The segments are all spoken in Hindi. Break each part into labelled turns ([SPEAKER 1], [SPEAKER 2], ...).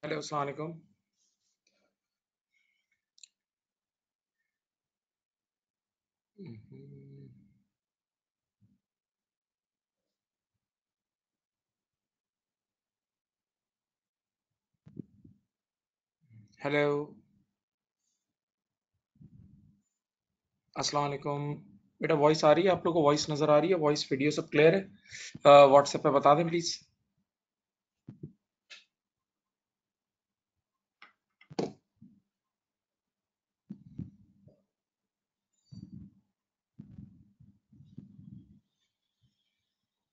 [SPEAKER 1] हेलो, अस्सलाम वालेकुम। हेलो, अस्सलाम वालेकुम। बेटा वॉइस आ रही है? आप लोग को वॉइस नज़र आ रही है? वॉइस वीडियो सब क्लियर है? व्हाट्सएप पे बता दें प्लीज़।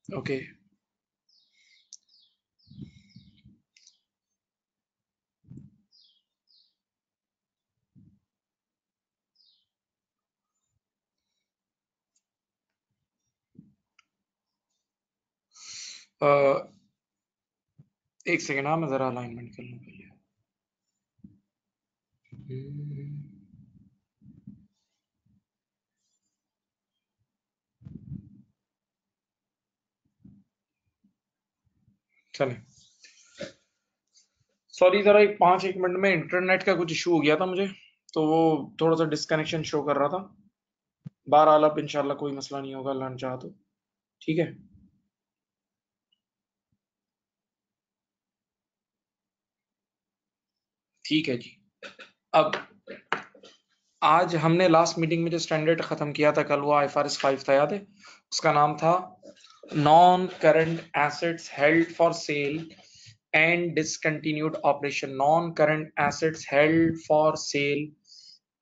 [SPEAKER 1] ओके। एक सेकेंड, हाँ मैं ज़रा अलाइनमेंट कर लूँ पहले। चलें। सॉरी, ज़रा एक 5-1 मिनट में इंटरनेट का कुछ इशू हो गया था मुझे, तो वो थोड़ा सा डिस्कनेक्शन शो कर रहा था। बहरहाल अब इंशाल्लाह कोई मसला नहीं होगा, अल्लाह ने चाहा तो। ठीक है। ठीक है जी। अब आज हमने लास्ट मीटिंग में जो स्टैंडर्ड खत्म किया था कल, वो IFRS 5 था, याद है? उसका नाम था non current assets held for sale and discontinued operation. Non current assets held for sale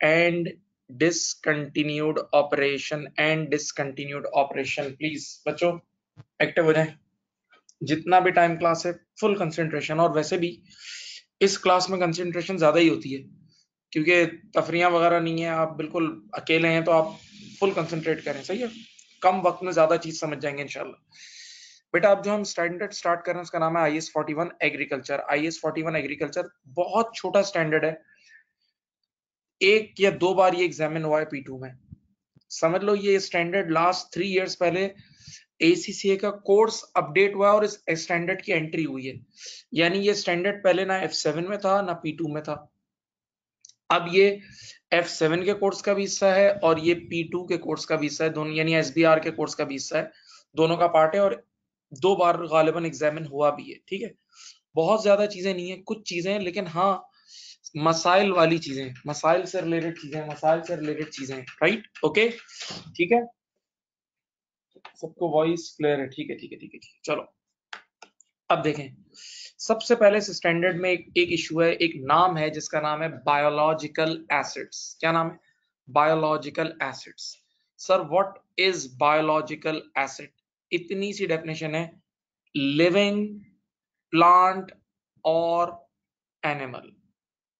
[SPEAKER 1] and discontinued operation and discontinued operation. Please बच्चों एक्टिव हो जाएं। जितना भी टाइम क्लास है फुल कंसंट्रेशन, और वैसे भी इस क्लास में कंसंट्रेशन ज्यादा ही होती है क्योंकि तफरियां वगैरह नहीं है, आप बिल्कुल अकेले हैं, तो आप फुल कंसंट्रेट करें, सही है? कम वक्त में ज्यादा चीज समझ जाएंगे इंशाल्लाह। बेटा अब जो हम स्टैंडर्ड स्टार्ट कर रहे हैं उसका नाम है IS 41 एग्रीकल्चर। IS 41 एग्रीकल्चर बहुत छोटा स्टैंडर्ड है, एक या दो बार ये एग्जामिन हुआ है P2 में। समझ लो ये स्टैंडर्ड लास्ट 3 इयर्स पहले ACCA का कोर्स अपडेट हुआ है और इस स्टैंडर्ड की एंट्री हुई है। यानी ये स्टैंडर्ड पहले ना F7 में था ना P2 में था। अब ये F7 के कोर्स का भी हिस्सा है और ये P2 के कोर्स का भी हिस्सा है, दोनों यानी SBR के कोर्स का भी हिस्सा है। दोनों का पार्ट है और दो बार गालिबन एग्जामिन हुआ भी है। ठीक है, बहुत ज्यादा चीजें नहीं है, कुछ चीजें हैं, लेकिन हाँ मसाइल वाली चीजें, मसाइल से रिलेटेड चीजें, मसाइल से रिलेटेड चीजें, राइट? ओके, ठीक है। सबको वॉइस क्लियर है? ठीक है, ठीक है, ठीक है, ठीक है। चलो अब देखें, सबसे पहले इस स्टैंडर्ड में एक इशू है, एक नाम है जिसका नाम है बायोलॉजिकल एसिड्स। क्या नाम है? Biological acids. Sir what is biological acid? इतनी सी डेफिनेशन है, लिविंग प्लांट और एनिमल।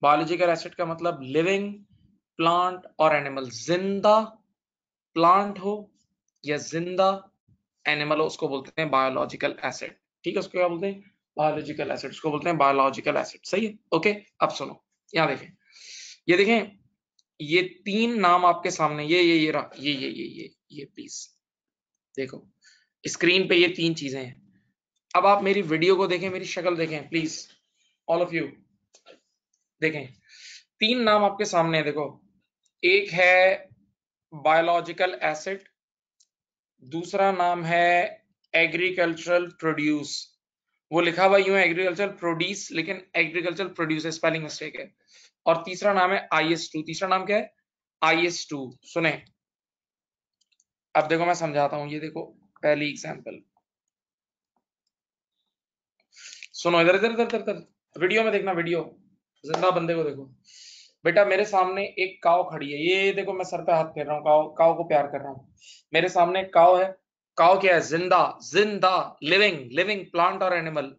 [SPEAKER 1] बायोलॉजिकल एसिड का मतलब लिविंग प्लांट और एनिमल, जिंदा प्लांट हो या जिंदा एनिमल हो उसको बोलते हैं बायोलॉजिकल एसिड। ठीक है, उसको क्या बोलते हैं? बायोलॉजिकल एसिड, उसको बोलते हैं बायोलॉजिकल एसिड। सही है, ओके। अब सुनो, यहां देखें, ये देखें, ये तीन नाम आपके सामने, ये रहा, ये प्लीज देखो, स्क्रीन पे ये तीन चीजें हैं। अब आप मेरी वीडियो को देखें, मेरी शक्ल देखें प्लीज, ऑल ऑफ यू देखें। तीन नाम आपके सामने है, देखो। एक है बायोलॉजिकल एसिड, दूसरा नाम है एग्रीकल्चरल प्रोड्यूस। वो लिखा हुआ यूं है एग्रीकल्चर प्रोड्यूस, लेकिन एग्रीकल्चर प्रोड्यूस है, स्पेलिंग मिस्टेक है। और तीसरा नाम है IS 2। तीसरा नाम क्या है? IS 2। सुने, अब देखो मैं समझाता हूं, ये देखो पहली एग्जांपल, सुनो, इधर इधर इधर इधर, वीडियो में देखना, वीडियो, जिंदा बंदे को देखो। बेटा मेरे सामने एक काव खड़ी है, ये देखो मैं सर पे हाथ फेर रहा हूँ, काव काव को प्यार कर रहा हूँ। मेरे सामने एक काव है। काव क्या है? जिंदा, जिंदा, लिविंग, लिविंग प्लांट और एनिमल,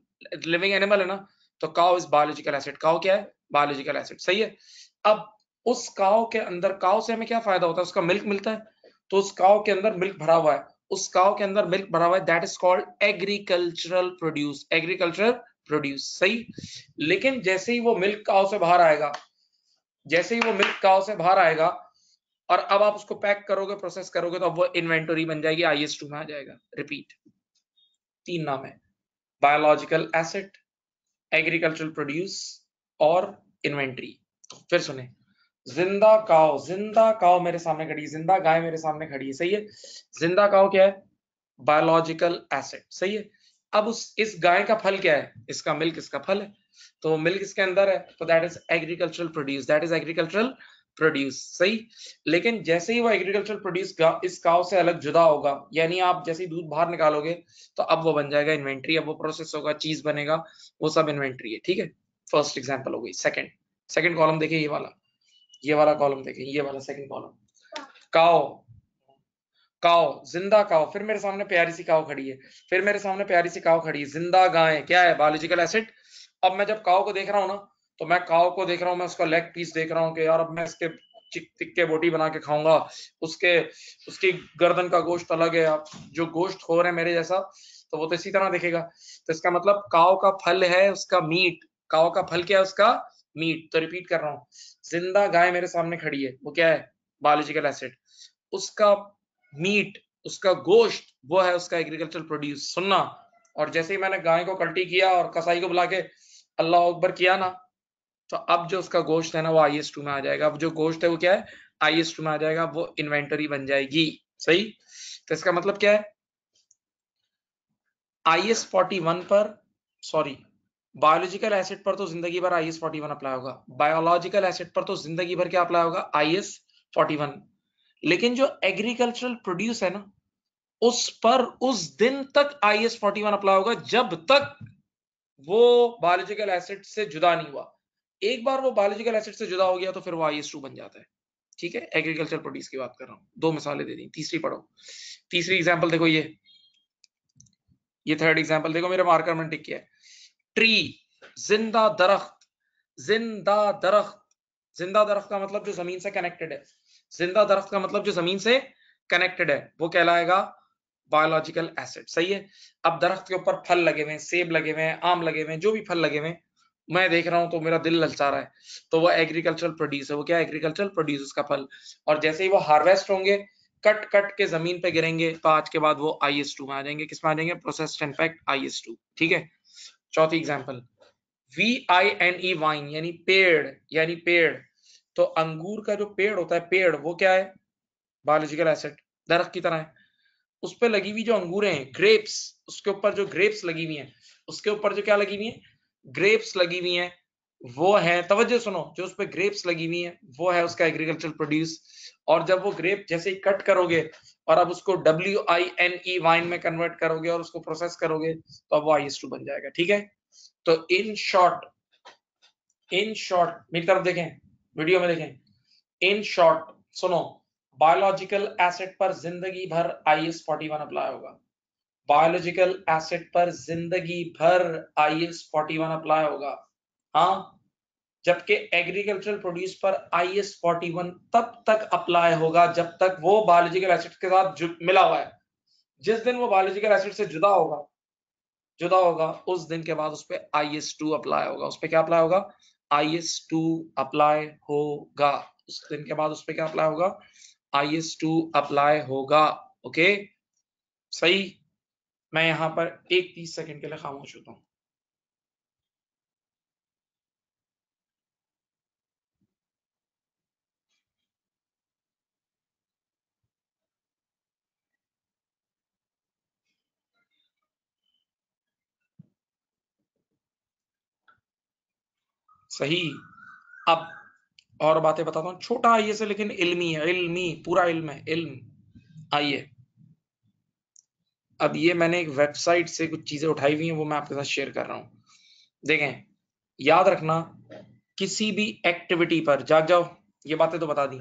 [SPEAKER 1] लिविंग एनिमल है ना, तो काव इज बायोलॉजिकल एसिड। काव क्या है? बायोलॉजिकल एसिड, सही है। अब उस काव के अंदर, काव से हमें क्या फायदा होता है? उसका मिल्क मिलता है, तो उस काव के अंदर मिल्क भरा हुआ है, उस काव के अंदर मिल्क भरा हुआ है, that is called agricultural produce, agricultural produce, सही। लेकिन जैसे ही वो मिल्क काव से बाहर आएगा, जैसे ही वो मिल्क काव से बाहर आएगा और अब आप उसको पैक करोगे, प्रोसेस करोगे, तो अब वो इन्वेंटरी बन जाएगी, IS 2 में आ जाएगा। रिपीट, तीन नाम है, बायोलॉजिकल एसिड, एग्रीकल्चरल प्रोड्यूस और इन्वेंट्री। फिर सुने, जिंदा काव मेरे सामने खड़ी है, जिंदा गाय मेरे सामने खड़ी है, सही है। जिंदा काव क्या है? बायोलॉजिकल एसेट, सही है। अब इस गाय का फल क्या है? इसका मिल्क, इसका फल है। तो मिल्क इसके अंदर है, तो that is agricultural produce, that is agricultural produce, सही। लेकिन जैसे ही वो एग्रीकल्चरल प्रोड्यूस इस काव से अलग जुदा होगा, यानी आप जैसे ही दूध बाहर निकालोगे तो अब वो बन जाएगा इन्वेंट्री, अब वो प्रोसेस होगा, चीज बनेगा, वो सब इन्वेंट्री है, ठीक है। फर्स्ट एग्जांपल हो गई। सेकंड कॉलम देखिए, ये वाला कॉलम देखें, ये वाला सेकंड कॉलम। काव, जिंदा काव, फिर मेरे सामने प्यारी सी काव खड़ी है, फिर मेरे सामने प्यारी सी काव खड़ी है। जिंदा गाय क्या है? Biological acid. अब मैं जब काव को देख रहा हूं ना, तो मैं काव को देख रहा हूं, मैं उसका लेग पीस देख रहा हूं कि यार अब मैं इसके टिक्के बोटी बना के खाऊंगा, उसके उसकी गर्दन का गोश्त अलग है, जो गोश्त खो रहे मेरे जैसा, तो वो तो इसी तरह देखेगा। तो इसका मतलब काव का फल है उसका मीट, काव का फल क्या है? उसका मीट। तो रिपीट कर रहा हूं, जिंदा गाय मेरे सामने खड़ी है, वो क्या है? Biological acid. उसका मीट, उसका गोश्त, वो है उसका एग्रीकल्चरल प्रोड्यूस। सुनना, और जैसे ही मैंने गाय को कल्टी किया और कसाई को बुला के अल्लाह अकबर किया ना, तो अब जो उसका गोश्त है ना, वो IS2 में आ जाएगा। अब जो गोश्त है वो क्या है? IS2 में आ जाएगा, वो इन्वेंटरी बन जाएगी, सही। तो इसका मतलब क्या है? IS41 पर, सॉरी, बायोलॉजिकल एसिड पर तो जिंदगी भर IS41 अप्लाई होगा, बायोलॉजिकल एसिड पर तो जिंदगी भर क्या अप्लाई होगा? IS41। लेकिन जो एग्रीकल्चरल प्रोड्यूस है ना, उस पर उस दिन तक IS41 अप्लाई होगा जब तक वो बायोलॉजिकल एसिड से जुदा नहीं हुआ। एक बार वो बायोलॉजिकल एसिड से जुदा हो गया तो फिर वो IS2 बन जाता है, ठीक है। एग्रीकल्चर प्रोड्यूस की बात कर रहा हूं, दो मिसालें दे दी, तीसरी पढ़ो। तीसरी एग्जांपल देखो, ये थर्ड एग्जांपल देखो, मेरे मार्कर में टिक किया है। ट्री, जिंदा दरख्त, जिंदा दरख्त। जिंदा दरख्त का मतलब जो जमीन से कनेक्टेड है, जिंदा दरख्त का मतलब जो जमीन से कनेक्टेड है, वो कहलाएगा बायोलॉजिकल एसिड, सही है। अब दरख्त के ऊपर फल लगे हुए हैं, सेब लगे हुए हैं, आम लगे हुए हैं, जो भी फल लगे हुए हैं, मैं देख रहा हूं तो मेरा दिल ललचा रहा है, तो वो एग्रीकल्चरल प्रोड्यूस है। वो क्या है? एग्रीकल्चरल प्रोड्यूस उसका फल। और जैसे ही वो हार्वेस्ट होंगे, कट कट के जमीन पे गिरेंगे, तो आज के बाद वो IS2 में आ जाएंगे। किस में आ जाएंगे? प्रोसेस्ड इनफैक्ट IS2, ठीक है। चौथी एग्जांपल, VINE, वाइन यानी पेड़, यानी पेड़। तो अंगूर का जो पेड़ होता है, पेड़, वो क्या है? बायोलॉजिकल एसिड, दरख्त की तरह है। उस पे लगी हुई जो अंगूरें हैं, ग्रेप्स, उसके ऊपर जो ग्रेप्स लगी हुई हैं, उसके ऊपर जो क्या लगी हुई है? ग्रेप्स लगी हुई हैं, वो है, तवज्जो सुनो, जो उस पे ग्रेप्स लगी हुई हैं, वो है उसका एग्रीकल्चरल प्रोड्यूस। और जब वो ग्रेप जैसे ही कट करोगे और अब उसको WINE, वाइन में कन्वर्ट करोगे और उसको प्रोसेस करोगे, तो अब वो IS2 बन जाएगा, ठीक है। तो इन शॉर्ट, मेरी तरफ देखें, वीडियो में देखें, इन शॉर्ट सुनो, बायोलॉजिकल एसिड पर जिंदगी भर IS41 अप्लाई होगा, बायोलॉजिकल एसिड पर जिंदगी भर IS41 अप्लाई होगा, हाँ। जबकि एग्रीकल्चरल प्रोड्यूस पर IS41 तब तक अप्लाई होगा जब तक वो बायोलॉजिकल एसिड के साथ मिला हुआ है। जिस दिन वो बायोलॉजिकल एसिड से जुदा होगा, उस दिन के बाद उस पर IS2 अप्लाई होगा। उस पर क्या अप्लाई होगा? IS2 अप्लाई होगा। उस दिन के बाद उस पर क्या अप्लाई होगा? IS2 अप्लाई होगा, ओके, सही। मैं यहां पर एक 30 सेकंड के लिए खामोश होता हूं। सही। अब और बातें बताता हूँ, छोटा IS है लेकिन इल्मी है, इल्मी, पूरा इल्म है, इल्म। आइए, अब ये मैंने एक वेबसाइट से कुछ चीजें उठाई हुई हैं, वो मैं आपके साथ शेयर कर रहा हूं। देखें, याद रखना, किसी भी एक्टिविटी पर, जाग जाओ, ये बातें तो बता दी,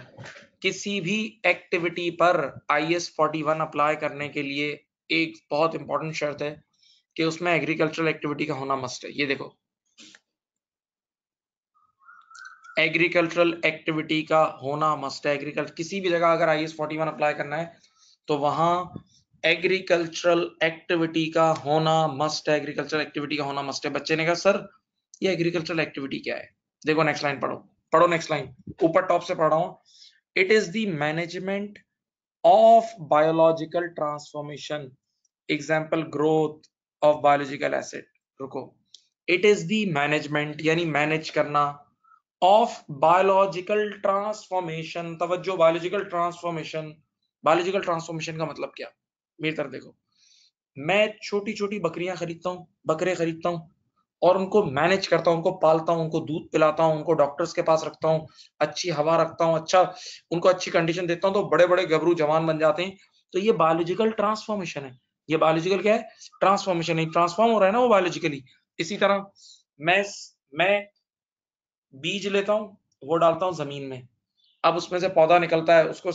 [SPEAKER 1] किसी भी एक्टिविटी पर IS41 अप्लाई करने के लिए एक बहुत इंपॉर्टेंट शर्त है कि उसमें एग्रीकल्चरल एक्टिविटी का होना मस्ट है। ये देखो, एग्रीकल्चरल एक्टिविटी का होना मस्ट है। एग्रीकल्चर किसी भी जगह अगर IS41 अप्लाई करना है तो वहां एग्रीकल्चरल एक्टिविटी का होना मस्ट है, एग्रीकल्चरल एक्टिविटी का होना मस्ट है। बच्चे ने कहा सर ये एग्रीकल्चरल एक्टिविटी क्या है? देखो नेक्स्ट लाइन पढ़ो, नेक्स्ट लाइन, ऊपर टॉप से पढ़ रहा हूं। It is the management of biological transformation, example growth of biological acid. रुको, इट इज द मैनेजमेंट यानी मैनेज करना ऑफ बायोलॉजिकल ट्रांसफॉर्मेशन। तवज्जो, बायोलॉजिकल ट्रांसफॉर्मेशन। बायोलॉजिकल ट्रांसफॉर्मेशन का मतलब क्या? मेरी तरफ देखो, मैं छोटी छोटी बकरियां खरीदता हूँ, बकरे खरीदता हूँ और उनको मैनेज करता हूँ, उनको पालता हूँ, उनको दूध पिलाता हूँ, उनको डॉक्टर्स के पास रखता हूँ, अच्छी हवा रखता हूँ, अच्छा उनको अच्छी कंडीशन देता हूँ, तो बड़े बड़े गबरू जवान बन जाते हैं। तो ये बायोलॉजिकल ट्रांसफॉर्मेशन है। ये बायोलॉजिकल क्या है? ट्रांसफॉर्मेशन है। ट्रांसफॉर्म हो रहा है ना वो बायोलॉजिकली। इसी तरह मैं बीज लेता हूँ, वो डालता हूँ जमीन में, अब उसमें से पौधा निकलता है, उसको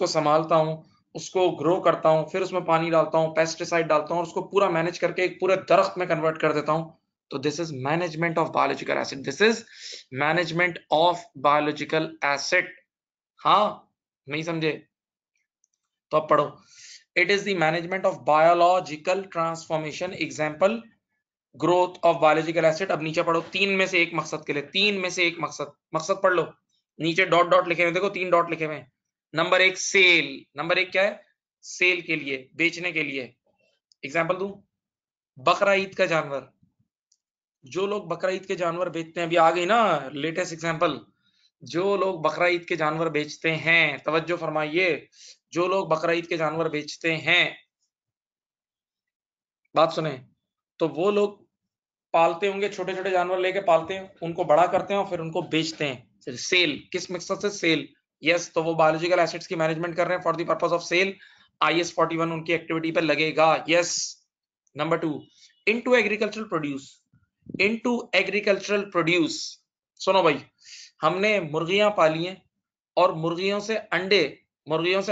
[SPEAKER 1] संभालता हूँ, उसको ग्रो करता हूँ, फिर उसमें पानी डालता हूँ, पेस्टिसाइड डालता हूँ और उसको पूरा मैनेज करके एक पूरे दरख्त में कन्वर्ट कर देता हूँ। तो this is management of biological acid. This is management of biological acid. हाँ, नहीं समझे? तो अब पढ़ो, it is the management of biological transformation, example growth of biological acid. अब नीचे पढ़ो, तीन में से एक मकसद के लिए, तीन में से एक मकसद, मकसद पढ़ लो। नीचे डॉट डॉट लिखे हुए, देखो 3 डॉट लिखे हुए हैं। नंबर 1 सेल, नंबर 1 क्या है? सेल के लिए, बेचने के लिए। एग्जांपल दूं, बकरा ईद का जानवर, जो लोग बकरा ईद के जानवर बेचते हैं, अभी आ गई ना लेटेस्ट एग्जांपल, जो लोग बकरा ईद के जानवर बेचते हैं, तवज्जो फरमाइए, जो लोग बकरा ईद के जानवर बेचते हैं, बात सुने, तो वो लोग पालते होंगे, छोटे छोटे जानवर लेके पालते हैं, उनको बड़ा करते हैं और फिर उनको बेचते हैं। सेल, किस मकसद से? सेल। यस, तो वो बायोलॉजिकल एसिड्स की मैनेजमेंट कर रहे हैं for the purpose of sale. IS 41 उनकी एक्टिविटी पे लगेगा। Yes. Number 2, into agricultural produce, into agricultural produce. सुनो भाई, हमने मुर्गियां पाली हैं और मुर्गियों से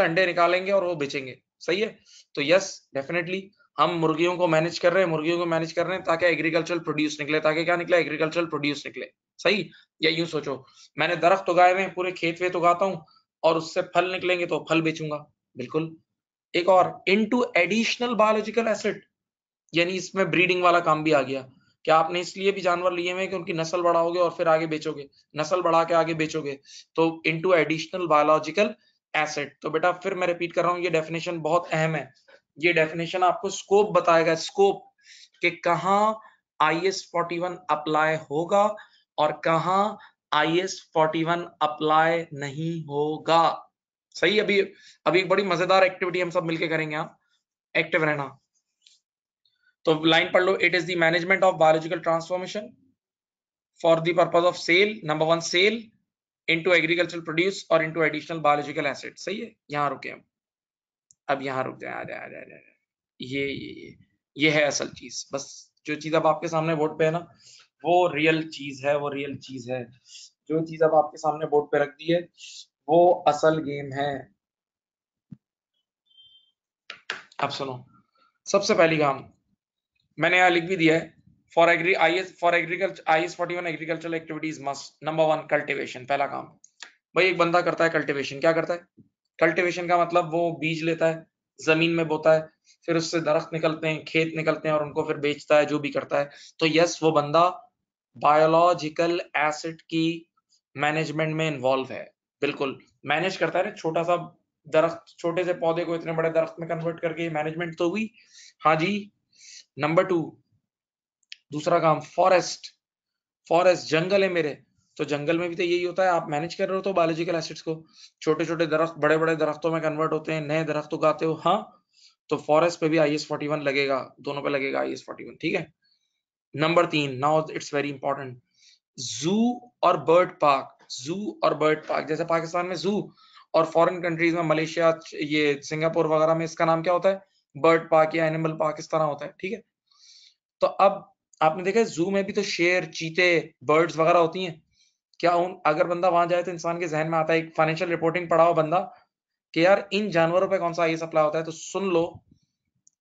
[SPEAKER 1] अंडे निकालेंगे और वो बेचेंगे, सही है? तो यस, डेफिनेटली हम मुर्गियों को मैनेज कर रहे हैं, मुर्गियों को मैनेज कर रहे हैं ताकि एग्रीकल्चरल प्रोड्यूस निकले, ताकि क्या निकले? एग्रीकल्चरल प्रोड्यूस निकले, सही? या यूं सोचो, मैंने दरख्त उगाए हुए हैं, पूरे खेत वेत उगाता हूं और उससे फल निकलेंगे तो फल बेचूंगा, बिल्कुल। एक और, इनटू एडिशनल बायोलॉजिकल एसिड, यानी इसमें ब्रीडिंग वाला काम भी आ गया। क्या आपने इसलिए भी जानवर लिए हुए कि उनकी नस्ल बढ़ाओगे और फिर आगे बेचोगे, नस्ल बढ़ा के आगे बेचोगे, तो इनटू एडिशनल बायोलॉजिकल एसिड। तो बेटा फिर मैं रिपीट कर रहा हूं, ये डेफिनेशन बहुत अहम है। ये डेफिनेशन आपको स्कोप बताएगा, स्कोप कि कहां IS 41 अप्लाई होगा और कहां IS 41 अप्लाई नहीं होगा, सही? अभी अभी एक बड़ी मजेदार एक्टिविटी हम सब मिलकर करेंगे, आप एक्टिव रहना। तो लाइन पढ़ लो, it is the management of biological transformation for the purpose of sale, number 1 sale, into agricultural produce और इनटू एडिशनल बायोलॉजिकल एसिड, सही है? यहां रुके हम, अब यहां रुक जाए, आ जाए आ जाए आ जाए। ये है असल चीज। बस जो चीज अब आपके सामने बोर्ड पे है ना, वो रियल चीज है, वो रियल चीज है। जो चीज अब आपके सामने बोर्ड पे रख दी है, वो असल गेम है। अब सुनो, सबसे पहली काम मैंने यहाँ लिख भी दिया है, for agriculture IS 41 agricultural activities must, number 1 cultivation, पहला काम। भाई एक बंदा करता है कल्टीवेशन, क्या करता है? कल्टीवेशन का मतलब वो बीज लेता है, जमीन में बोता है, फिर उससे दरख्त निकलते हैं, खेत निकलते हैं और उनको फिर बेचता है, जो भी करता है। तो यस, वो बंदा बायोलॉजिकल एसिड की मैनेजमेंट में इन्वॉल्व है, बिल्कुल मैनेज करता है ना। छोटा सा दरख्त, छोटे से पौधे को इतने बड़े दरख्त में कन्वर्ट करके मैनेजमेंट तो हुई। हाँ जी। नंबर 2, दूसरा काम, फॉरेस्ट। फॉरेस्ट जंगल है मेरे, तो जंगल में भी तो यही होता है, आप मैनेज कर रहे हो तो बायोलॉजिकल एसिड्स को, छोटे छोटे दरख्त बड़े बड़े दरख्तों में कन्वर्ट होते हैं, नए दरख्त उगाते हो, हाँ। तो फॉरेस्ट पे भी IS 41 लगेगा, दोनों पे लगेगा IS 41, ठीक है? Number 3, now it's very important, जू और बर्ड पार्क। जू और बर्ड पार्क, जैसे पाकिस्तान में जू और फॉरेन कंट्रीज में, मलेशिया, ये सिंगापुर वगैरह में इसका नाम क्या होता है? बर्ड पार्क या एनिमल पार्क, इस तरह होता है, ठीक है? तो अब आपने देखा है जू में भी तो शेर, चीते, बर्ड्स वगैरह होती हैं। क्या अगर बंदा वहां जाए तो इंसान के जहन में आता है, एक फाइनेंशियल रिपोर्टिंग पढ़ा हो बंदा कि यार इन जानवरों पे कौन सा IS अप्लाई होता है, तो सुन लो,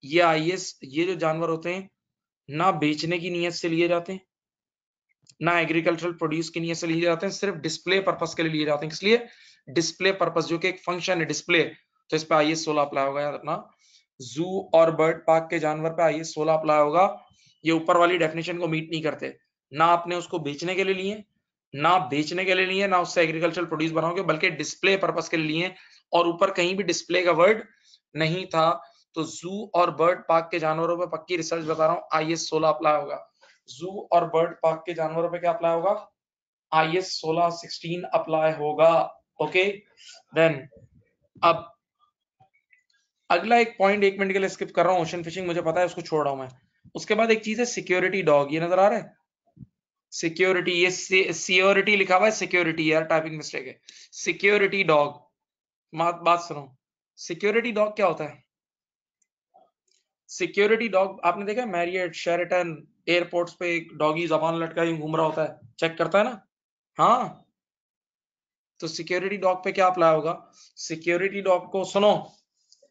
[SPEAKER 1] ये IS, ये जो जानवर होते हैं ना बेचने की नीयत से लिए जाते हैं, ना एग्रीकल्चरल प्रोड्यूस की नीयत से लिए जाते हैं, सिर्फ डिस्प्ले पर्पस के लिए लिए जाते हैं। किस लिए? डिस्प्ले पर्पस, जो कि एक फंक्शन है डिस्प्ले। तो इस पे IS 16 अप्लाई होगा, याद रखना। जू और बर्ड पार्क के जानवर पे IS 16 अप्लाई होगा। ये ऊपर वाली डेफिनेशन को मीट नहीं करते, ना आपने उसको बेचने के लिए लिए, ना बेचने के लिए लिए, ना उससे एग्रीकल्चरल प्रोड्यूस बनाओगे, बल्कि डिस्प्ले पर्पस के लिए लिए, और ऊपर कहीं भी डिस्प्ले का वर्ड नहीं था। तो जू और बर्ड पार्क के जानवरों पे पक्की रिसर्च बता रहा हूँ, IS 16 अप्लाई होगा। जू और बर्ड पार्क के जानवरों पे क्या अप्लाई होगा? IS 16 अप्लाई होगा। ओके देन अब अगला एक पॉइंट 1 मिनट के लिए स्किप कर रहा हूँ, ओशन फिशिंग मुझे पता है, उसको छोड़ रहा हूं मैं। उसके बाद एक चीज है सिक्योरिटी डॉग, ये नजर आ रहा है सिक्योरिटी, ये सिक्योरिटी लिखा हुआ है सिक्योरिटी, यार टाइपिंग मिस्टेक है। सिक्योरिटी डॉग, बात सुनो, सिक्योरिटी डॉग क्या होता है? सिक्योरिटी डॉग आपने देखा है मैरियट शेरेटन एयरपोर्ट्स पे एक डॉगी जबान लटकाए घूम रहा होता है, चेक करता है ना? हाँ, तो सिक्योरिटी डॉग पे क्या अप्लाई होगा? सिक्योरिटी डॉग को सुनो,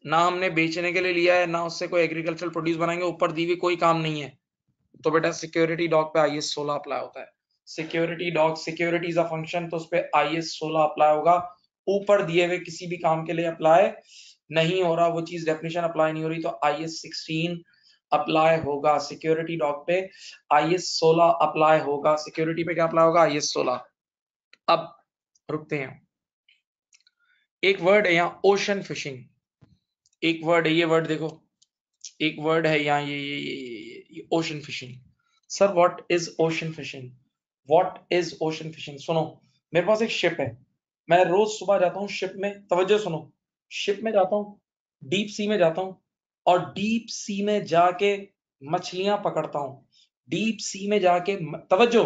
[SPEAKER 1] ना हमने बेचने के लिए लिया है, ना उससे कोई एग्रीकल्चरल प्रोड्यूस बनाएंगे, ऊपर दी हुई कोई काम नहीं है, तो बेटा सिक्योरिटी डॉग पे IS 16 अप्लाई होता है। Security dog, security is a function, तो उस पे IS 16 अप्लाई होगा। ऊपर दिए हुए किसी भी काम के लिए अप्लाई नहीं हो रहा, वो चीज डेफिनेशन अप्लाई नहीं हो रही, तो IS 16 अप्लाई होगा। सिक्योरिटी डॉग पे IS 16 अप्लाई होगा। सिक्योरिटी पे क्या अप्लाई होगा? IS 16। अब रुकते हैं, एक वर्ड है यहाँ ओशन फिशिंग, एक वर्ड है, ये वर्ड देखो, एक वर्ड है यहाँ, ये ocean fishing. Sir what is ocean fishing? What is ocean fishing? सुनो, मेरे पास एक शिप है, मैं रोज सुबह जाता हूँ शिप में, तवज्जो सुनो, शिप में जाता हूँ, डीप सी में जाता हूँ, और डीप सी में जाके मछलियां पकड़ता हूँ। डीप सी में जाके तवज्जो,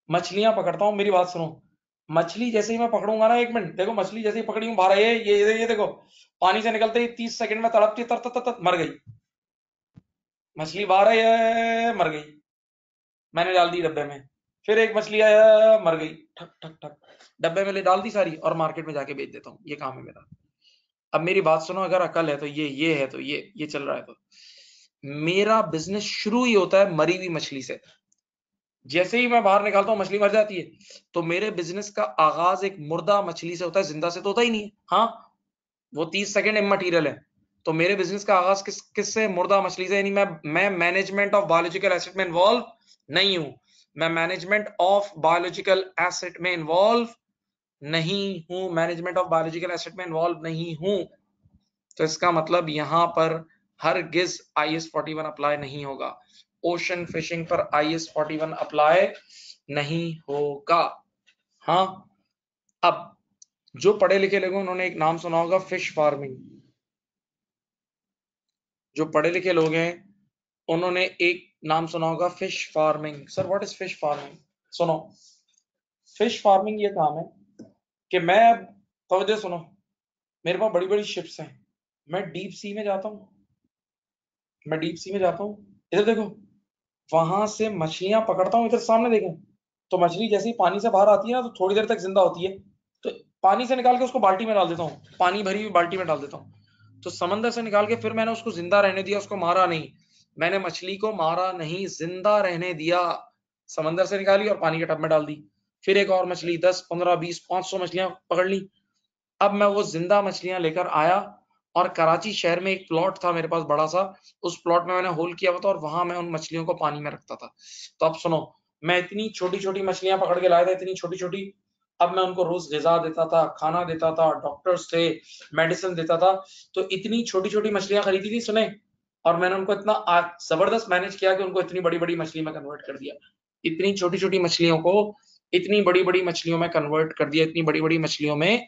[SPEAKER 1] मछलियां पकड़ता हूँ, मेरी बात सुनो। मछली जैसे ही मैं पकड़ूंगा ना, 1 मिनट देखो, मछली जैसे ही पकड़ी हूँ बाहर, ये देखो, पानी से निकलते ही 30 सेकंड में तड़पती तर, तर, तर, तर, मर गई मछली, बाहर है, ये मर गई, मैंने डाल दी डब्बे में। फिर एक मछली आया, मर गई, ठक ठक ठक, डब्बे में ले डाल दी सारी, और मार्केट में जाके बेच देता हूँ, ये काम है मेरा। अब मेरी बात सुनो, अगर अकल है तो ये है तो ये चल रहा है, तो मेरा बिजनेस शुरू ही होता है मरी हुई मछली से। जैसे ही मैं बाहर निकालता हूँ मछली मर जाती है, तो मेरे बिजनेस का आगाज एक मुर्दा मछली से होता है, जिंदा से तो होता ही नहीं है। हाँ, वो 30 सेकंड इमटेरियल है, तो मेरे बिजनेस का आगाज किससे? मुर्दा मछली से। यानी मैं मैनेजमेंट ऑफ बायोलॉजिकल एसेट में इन्वॉल्व नहीं हूं, मैं मैनेजमेंट ऑफ बायोलॉजिकल एसेट में इन्वॉल्व नहीं हूं, मैनेजमेंट ऑफ बायोलॉजिकल एसेट में इन्वॉल्व नहीं हूं। तो इसका मतलब यहां पर हरगिज IS 41 अप्लाई नहीं होगा, ओशन फिशिंग पर IS 41 अप्लाई नहीं होगा। हाँ, अब जो पढ़े लिखे लोग उन्होंने एक नाम सुना होगा, फिश फार्मिंग। जो पढ़े लिखे लोग हैं उन्होंने एक नाम सुना होगा, fish farming. Sir what is fish farming? सुनो, फिश फार्मिंग ये काम है कि मैं, तवज्जो सुनो, मेरे पास बड़ी बड़ी शिप्स हैं, मैं डीप सी में जाता हूँ, मैं डीप सी में जाता हूँ, इधर देखो, वहां से मछलियां पकड़ता हूँ, इधर सामने देखें, तो मछली जैसे ही पानी से बाहर आती है ना, तो थोड़ी देर तक जिंदा होती है, तो पानी से निकाल के उसको बाल्टी में डाल देता हूँ, पानी भरी हुई बाल्टी में डाल देता हूँ, तो समंदर से निकाल के फिर मैंने उसको जिंदा रहने दिया, उसको मारा नहीं, मैंने मछली को मारा नहीं, जिंदा रहने दिया, समंदर से निकाली और पानी के टब में डाल दी, फिर एक और मछली, 10 15 20 500 मछलियां पकड़ ली। अब मैं वो जिंदा मछलियां लेकर आया, और कराची शहर में एक प्लॉट था मेरे पास बड़ा सा, उस प्लॉट में मैंने होल किया हुआ था, और वहां मैं उन मछलियों को पानी में रखता था। तो अब सुनो, मैं इतनी छोटी छोटी मछलियां पकड़ के लाया था, इतनी छोटी छोटी, अब मैं उनको रोज ग़िज़ा देता था, खाना देता था, डॉक्टर्स थे, मेडिसिन देता था, तो इतनी छोटी छोटी मछलियां खरीदी थी, सुने, और मैंने उनको इतना जबरदस्त मैनेज किया कि उनको इतनी बड़ी बड़ी मछली में कन्वर्ट कर दिया, इतनी छोटी छोटी मछलियों को इतनी बड़ी बड़ी मछलियों में कन्वर्ट कर दिया, इतनी बड़ी बड़ी मछलियों में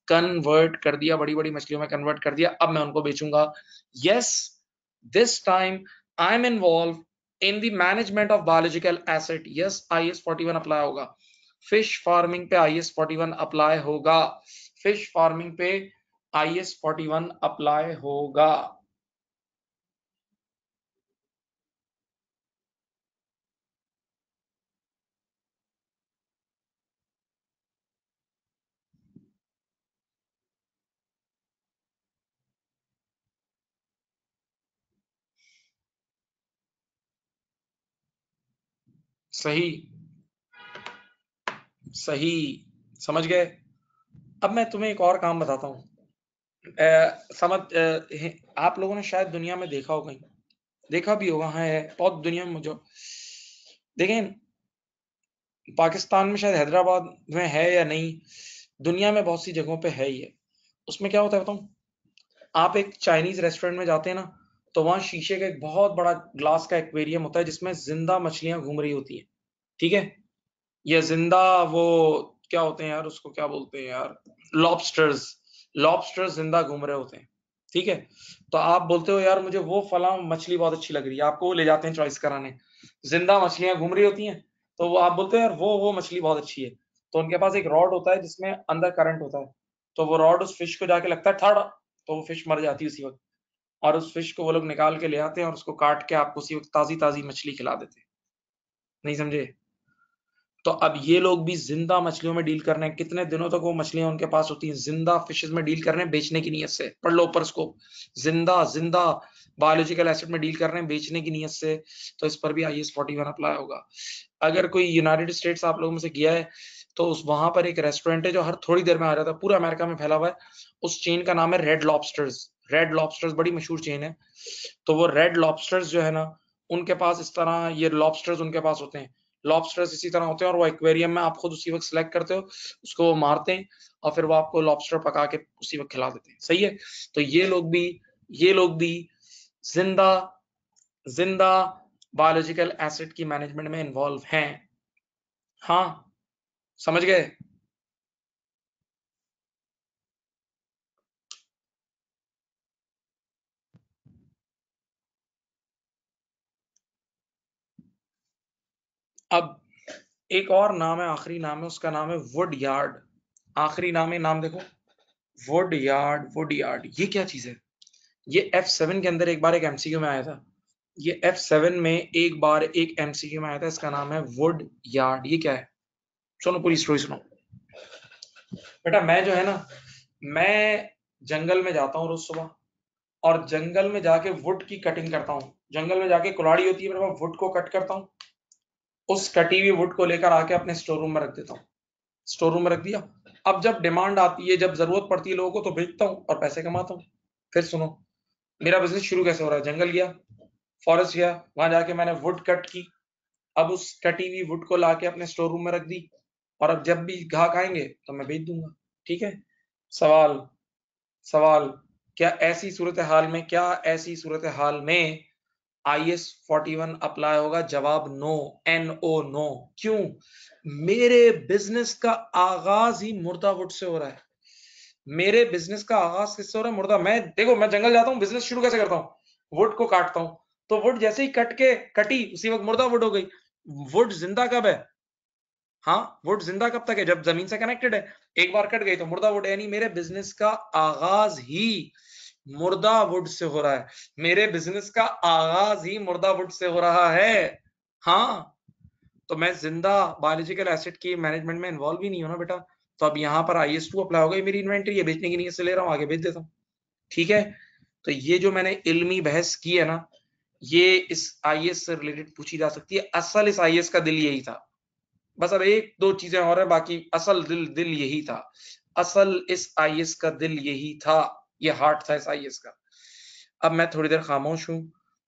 [SPEAKER 1] कन्वर्ट कर दिया, बड़ी बड़ी मछलियों में कन्वर्ट कर दिया। अब मैं उनको बेचूंगा। Yes, this time I am involve in the management of biological asset. Yes, IS 41 apply होगा। फिश फार्मिंग पे IS 41 अप्लाई होगा, फिश फार्मिंग पे IS 41 अप्लाई होगा। सही, सही, समझ गए? अब मैं तुम्हें एक और काम बताता हूँ, आप लोगों ने शायद दुनिया में देखा होगा, देखा भी होगा, है बहुत दुनिया में मुझे, देखें, पाकिस्तान में शायद हैदराबाद में है या नहीं, दुनिया में बहुत सी जगहों पे है ही है। उसमें क्या होता है बताऊं, आप एक चाइनीज रेस्टोरेंट में जाते हैं ना, तो वहां शीशे का एक बहुत बड़ा ग्लास का एक्वेरियम होता है जिसमें जिंदा मछलियां घूम रही होती हैं, ठीक है। ये जिंदा, वो क्या होते हैं यार, उसको क्या बोलते हैं यार, लॉबस्टर्स। लॉबस्टर्स जिंदा घूम रहे होते हैं, ठीक है। तो आप बोलते हो यार मुझे वो फला मछली बहुत अच्छी लग रही है, आपको वो ले जाते हैं चॉइस कराने, जिंदा मछलियां घूम रही होती हैं, तो वो आप बोलते हो यार वो मछली बहुत अच्छी है। तो उनके पास एक रॉड होता है जिसमें अंदर करंट होता है, तो वो रॉड उस फिश को जाके लगता है थड़, तो वो फिश मर जाती है उसी वक्त। और उस फिश को वो लोग निकाल के ले आते हैं और उसको काट के आपको उसी वक्त ताजी ताजी मछली खिला देते हैं। नहीं समझे? तो अब ये लोग भी जिंदा मछलियों में डील कर रहे हैं, कितने दिनों तक वो मछलियां उनके पास होती हैं, जिंदा फिशेस में डील कर रहे हैं बेचने की नीयत से। पढ़ लो ऊपर इसको, जिंदा जिंदा बायोलॉजिकल एसिड में डील कर रहे हैं बेचने की नीयत से। तो इस पर भी IS 41 अप्लाई होगा। अगर कोई यूनाइटेड स्टेट्स आप लोगों में से गया है, तो उस वहां पर एक रेस्टोरेंट है जो हर थोड़ी देर में आ जाता है, पूरा अमेरिका में फैला हुआ है। उस चेन का नाम है रेड लॉबस्टर्स। रेड लॉबस्टर्स बड़ी मशहूर चेन है। तो वो रेड लॉबस्टर्स जो है ना, उनके पास इस तरह ये लॉबस्टर्स उनके पास होते हैं। लॉबस्टर्स इसी तरह होते हैं और वो एक्वेरियम में आप खुद उसी वक्त सिलेक्ट करते हो, उसको वो मारते हैं और फिर वो आपको लॉबस्टर पका के उसी वक्त खिला देते हैं। सही है। तो ये लोग भी जिंदा जिंदा बायोलॉजिकल एसिड की मैनेजमेंट में इन्वॉल्व हैं। हाँ, समझ गए? अब एक और नाम है, आखिरी नाम है, उसका नाम है वुड यार्ड। आखिरी नाम है, नाम देखो, वुड यार्ड। वुड यार्ड ये क्या चीज है? ये F7 के अंदर एक बार एक MCQ में आया था। ये F7 में एक बार एक MCQ में आया था, इसका नाम है वुड यार्ड। ये क्या है? सुनो, पूरी स्टोरी सुनो। बेटा मैं जो है ना, मैं जंगल में जाता हूँ रोज सुबह, और जंगल में जाके वुड की कटिंग करता हूँ। जंगल में जाके कुल्हाड़ी होती है मेरे पास, वुड को कट करता हूँ। उस कटी हुई वुड को लेकर आके अपने स्टोर रूम में रख देता हूँ। स्टोर रूम में रख दिया। अब जब डिमांड आती है, जब जरूरत पड़ती है लोगों को, तो बेचता हूँ और पैसे कमाता हूँ। फिर सुनो, मेरा बिजनेस शुरू कैसे हो रहा है। जंगल गया, फॉरेस्ट गया, वहां जाके मैंने वुड कट की। अब उस कटी हुई वुड को लाके अपने स्टोर रूम में रख दी, और अब जब भी ग्राहक आएंगे तो मैं बेच दूंगा। ठीक है। सवाल सवाल, क्या ऐसी सूरत हाल में IS 41 अप्लाई होगा? जवाब नो। NO, no. क्यों? मेरे बिजनेस का आगाज ही मुर्दा वुड से हो रहा है। मेरे बिजनेस का आगाज किससे हो रहा है? मुर्दा। मैं देखो, मैं जंगल जाता हूँ, बिजनेस शुरू कैसे करता हूँ? वुड को काटता हूँ, तो वुड जैसे ही कटी उसी वक्त मुर्दा वुड हो गई। वुड जिंदा कब है? हाँ, वुड जिंदा कब तक है? जब जमीन से कनेक्टेड है। एक बार कट गई तो मुर्दा वुड। यानी मेरे बिजनेस का आगाज ही मुर्दा वुड से हो रहा है। मेरे बिजनेस का आगाज ही मुर्दा वुड से हो रहा है। हाँ, तो मैं जिंदा बायोलॉजिकल एसिड की मैनेजमेंट में इन्वॉल्व ही नहीं हूं ना बेटा। तो अब यहाँ पर IS 2 अप्लाई होगा। मेरी इन्वेंटरी है, बेचने की नीयत से ले रहा हूँ, आगे बेच देता हूँ। ठीक है। तो ये जो मैंने इल्मी बहस की है ना, ये इस IS से रिलेटेड पूछी जा सकती है। असल इस IS का दिल यही था। बस अब एक दो चीजें और है, बाकी असल दिल दिल यही था। असल इस IS का दिल यही था। ये हार्ट था इस IS का। अब मैं थोड़ी देर खामोश हूँ।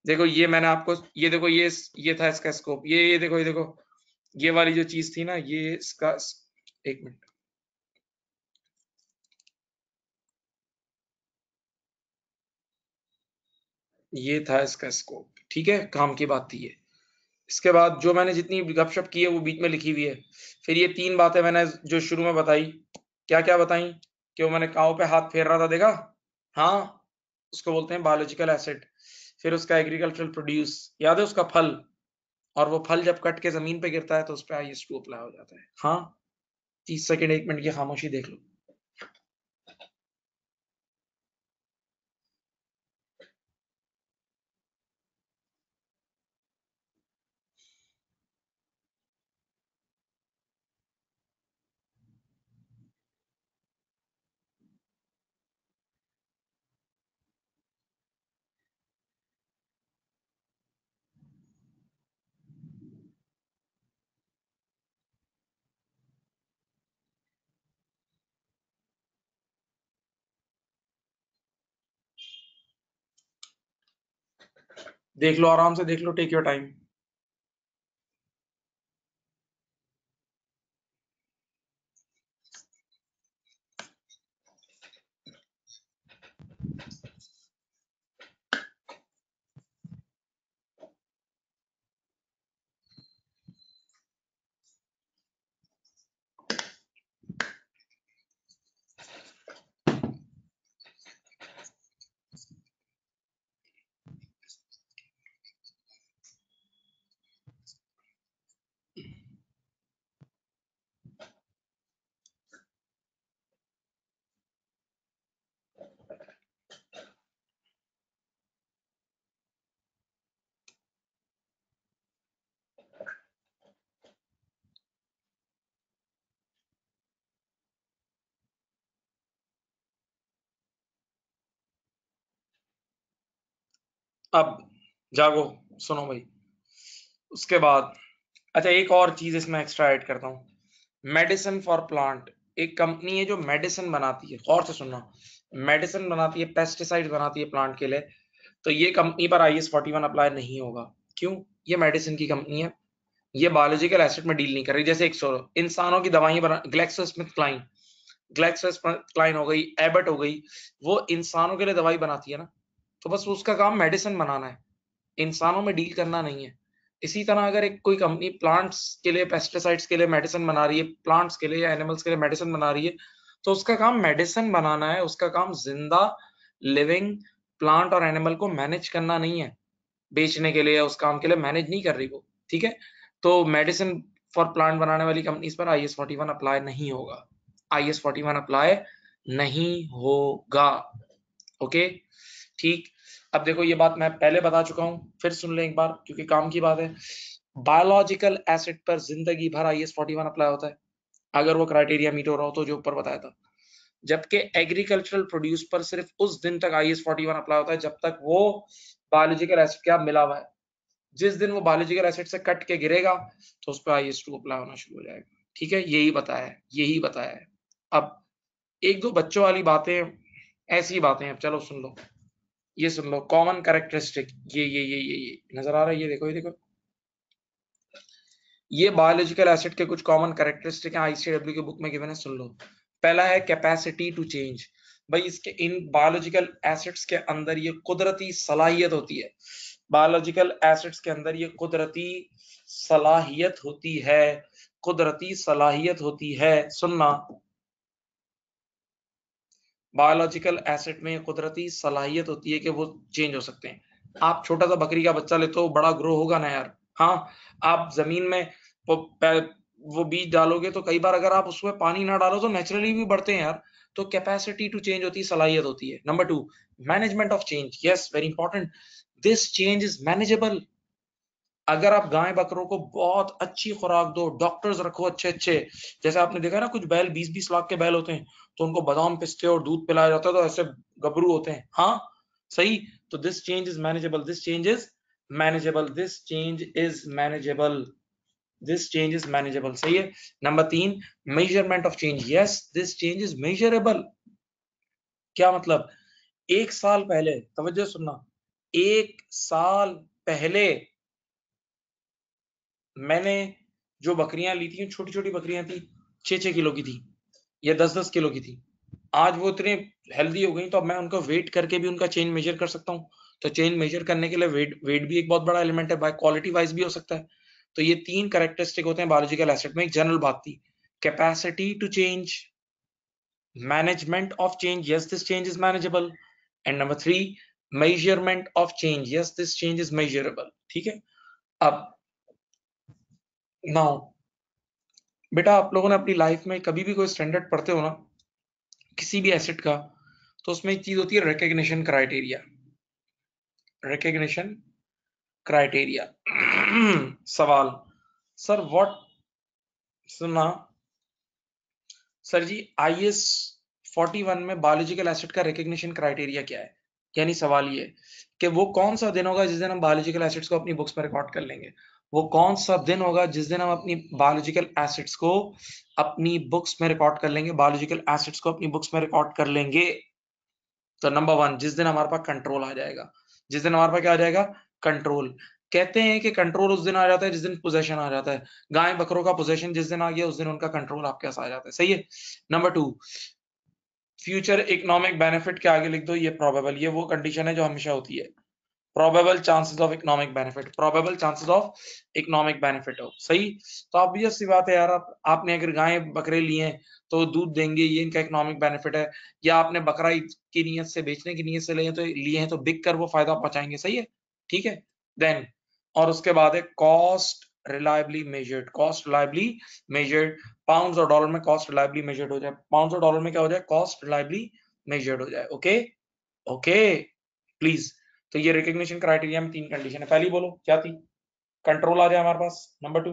[SPEAKER 1] देखो ये मैंने आपको, ये देखो, ये था इसका स्कोप। ये देखो, ये देखो, ये वाली जो चीज थी ना, ये इसका, एक मिनट, ये था इसका स्कोप। ठीक है, काम की बात थी ये। इसके बाद जो मैंने जितनी गपशप की है वो बीच में लिखी हुई है। फिर ये 3 बातें मैंने जो शुरू में बताई, क्या क्या बताई? कि वो मैंने काऊ पे हाथ फेर रहा था, देखा? हाँ, उसको बोलते हैं बायोलॉजिकल एसिड। फिर उसका एग्रीकल्चरल प्रोड्यूस, याद है, उसका फल। और वो फल जब कट के जमीन पे गिरता है तो उस पर IS 2 अप्लाई हो जाता है। हाँ, 30 सेकंड, 1 मिनट की खामोशी देख लो। देख लो, आराम से देख लो, टेक योर टाइम। अब जागो, सुनो भाई। उसके बाद अच्छा एक और चीज इसमें एक्स्ट्रा ऐड करता हूँ, मेडिसिन फॉर प्लांट। एक कंपनी है जो मेडिसिन बनाती है, गौर से सुनना, मेडिसिन बनाती है, पेस्टिसाइड बनाती है प्लांट के लिए। तो ये कंपनी पर IS-41 अप्लाई नहीं होगा। क्यों? ये मेडिसिन की कंपनी है, ये बायोलॉजिकल एसिड में डील नहीं कर रही। जैसे एक इंसानों की दवाई बना, ग्लैक्सोस्मिथक्लाइन हो गई, एबट हो गई, वो इंसानों के लिए दवाई बनाती है ना, तो बस उसका काम मेडिसिन बनाना है, इंसानों में डील करना नहीं है। इसी तरह अगर एक कोई कंपनी प्लांट्स के लिए, पेस्टिसाइड्स के लिए मेडिसिन बना रही है, प्लांट्स के लिए या एनिमल्स के लिए मेडिसिन बना रही है, तो उसका काम मेडिसिन बनाना है, उसका काम जिंदा लिविंग प्लांट और एनिमल को मैनेज करना नहीं है, बेचने के लिए या उस काम के लिए मैनेज नहीं कर रही वो। ठीक है, तो मेडिसिन फॉर प्लांट बनाने वाली कंपनीज पर IS-41 अप्लाई नहीं होगा, IS-41 अप्लाई नहीं होगा। ओके, ठीक। अब देखो ये बात मैं पहले बता चुका हूं, फिर सुन ले एक बार क्योंकि काम की बात है। बायोलॉजिकल एसिड पर जिंदगी भर IS-41 अप्लाई होता है अगर वो क्राइटेरिया मीट हो रहा हो, तो जो ऊपर बताया था। जबकि एग्रीकल्चरल प्रोड्यूस पर सिर्फ उस दिन तक IS-41 अप्लाई होता है जब तक वो बायोलॉजिकल एसिड क्या मिला हुआ है। जिस दिन वो बायोलॉजिकल एसिड से कट के गिरेगा तो उस पर IS-2 अप्लाई होना शुरू हो जाएगा। ठीक है, यही बताया है, यही बताया है। अब एक दो बच्चों वाली बातें, ऐसी बातें हैं, चलो सुन लो। ये सुन लो, कॉमन कैरेक्टरिस्टिक, ये नजर आ रहा है, ये देखो, ये देखो, ये बायोलॉजिकल एसिड के कुछ कॉमन कैरेक्टरिस्टिक हैं, ICW की बुक में गिवन है, सुन लो। पहला है कैपेसिटी टू चेंज। भाई इसके, इन बायोलॉजिकल एसिड्स के अंदर ये कुदरती सलाहियत होती है, बायोलॉजिकल एसिड्स के अंदर ये कुदरती सलाहियत होती है, कुदरती सलाहियत होती है, सुनना, बायोलॉजिकल एसिड में कुदरती सलाहियत होती है कि वो चेंज हो सकते हैं। आप छोटा सा बकरी का बच्चा लेते हो, बड़ा ग्रो होगा ना यार। हाँ, आप जमीन में वो बीज डालोगे तो कई बार अगर आप उसमें पानी ना डालो तो नेचुरली भी बढ़ते हैं यार। तो कैपेसिटी टू चेंज होती है, सलाहियत होती है। Number 2, management of change, yes very important, this change is manageable. अगर आप गाय बकरों को बहुत अच्छी खुराक दो, डॉक्टर्स रखो अच्छे अच्छे, जैसे आपने देखा ना कुछ बैल 20-20 लाख के बैल होते हैं, तो उनको बादाम पिस्ते और दूध पिलाया जाता है तो ऐसे गबरू होते हैं। हाँ सही, तो this change is manageable, this change is manageable, this change is manageable, this change is manageable, सही है। Number 3, measurement of change, yes this change is measurable. क्या मतलब? एक साल पहले, तवज्जो सुनना, एक साल पहले मैंने जो बकरियां ली थी, छोटी छोटी बकरियां थी, 6-6 किलो की थी या 10-10 किलो की थी। आज वो इतने हेल्दी हो गई तो अब मैं उनका वेट करके भी उनका चेंज मेजर कर सकता हूँ। तो चेंज मेजर करने के लिए वेट भी एक बहुत बड़ा एलिमेंट है, बाय क्वालिटी वाइज भी हो सकता है। तो ये 3 कैरेक्टरिस्टिक होते हैं बायोलॉजिकल एसिड में। एक जनरल बात थी, capacity to change, management of change, yes this change is manageable, and number 3, measurement of change, yes this change is measurable. ठीक है, अब नाउ बेटा, आप लोगों ने अपनी लाइफ में कभी भी कोई स्टैंडर्ड पढ़ते हो ना किसी भी एसिड का, तो उसमें एक चीज होती है रिकग्निशन क्राइटेरिया, रिकग्निशन क्राइटेरिया। सवाल, सर व्हाट, सुना सर जी, IS-41 में बायोलॉजिकल एसिड का रिकग्निशन क्राइटेरिया क्या है? यानी सवाल ये कि वो कौन सा दिन होगा जिस दिन हम बायोलॉजिकल एसिड्स को अपनी बुक्स में रिकॉर्ड कर लेंगे, वो कौन सा दिन होगा जिस दिन हम अपनी बायोलॉजिकल एसिड्स को अपनी बुक्स में रिकॉर्ड कर लेंगे, बायोलॉजिकल एसिड्स को अपनी बुक्स में रिकॉर्ड कर लेंगे। तो नंबर 1, जिस दिन हमारे पास कंट्रोल आ जाएगा, जिस दिन हमारे पास क्या आ जाएगा, कंट्रोल। कहते हैं कि कंट्रोल उस दिन आ जाता है जिस दिन पोजेशन आ जाता है, गाय बकरों का पोजेशन जिस दिन आ गया उस दिन उनका कंट्रोल आपके पास आ जाता है, सही है। नंबर 2, फ्यूचर इकोनॉमिक बेनिफिट के आगे लिख दो ये प्रोबेबल, ये वो कंडीशन है जो हमेशा होती है, probable chances of economic benefit, probable chances of economic benefit हो, सही। तो ऑब्वियस सी बात है यार, आपने अगर गाय बकरे लिए हैं तो दूध देंगे, ये इनका इकोनॉमिक बेनिफिट है। या आपने बकरा की नीयत से, बेचने की नीयत से लिए हैं तो बिक कर वो फायदा पहुंचाएंगे, सही है। ठीक है, देन और उसके बाद है cost reliably measured, cost reliably measured, pounds और डॉलर में कॉस्ट रिलायबली मेजर्ड हो जाए, पाउंड्स और डॉलर में क्या हो जाए, कॉस्ट रिलायबली मेजर्ड हो जाए। Okay, okay please. तो ये रिकग्निशन क्राइटेरिया में 3 कंडीशन है, पहली बोलो क्या थी, कंट्रोल आ जाए हमारे पास, number 2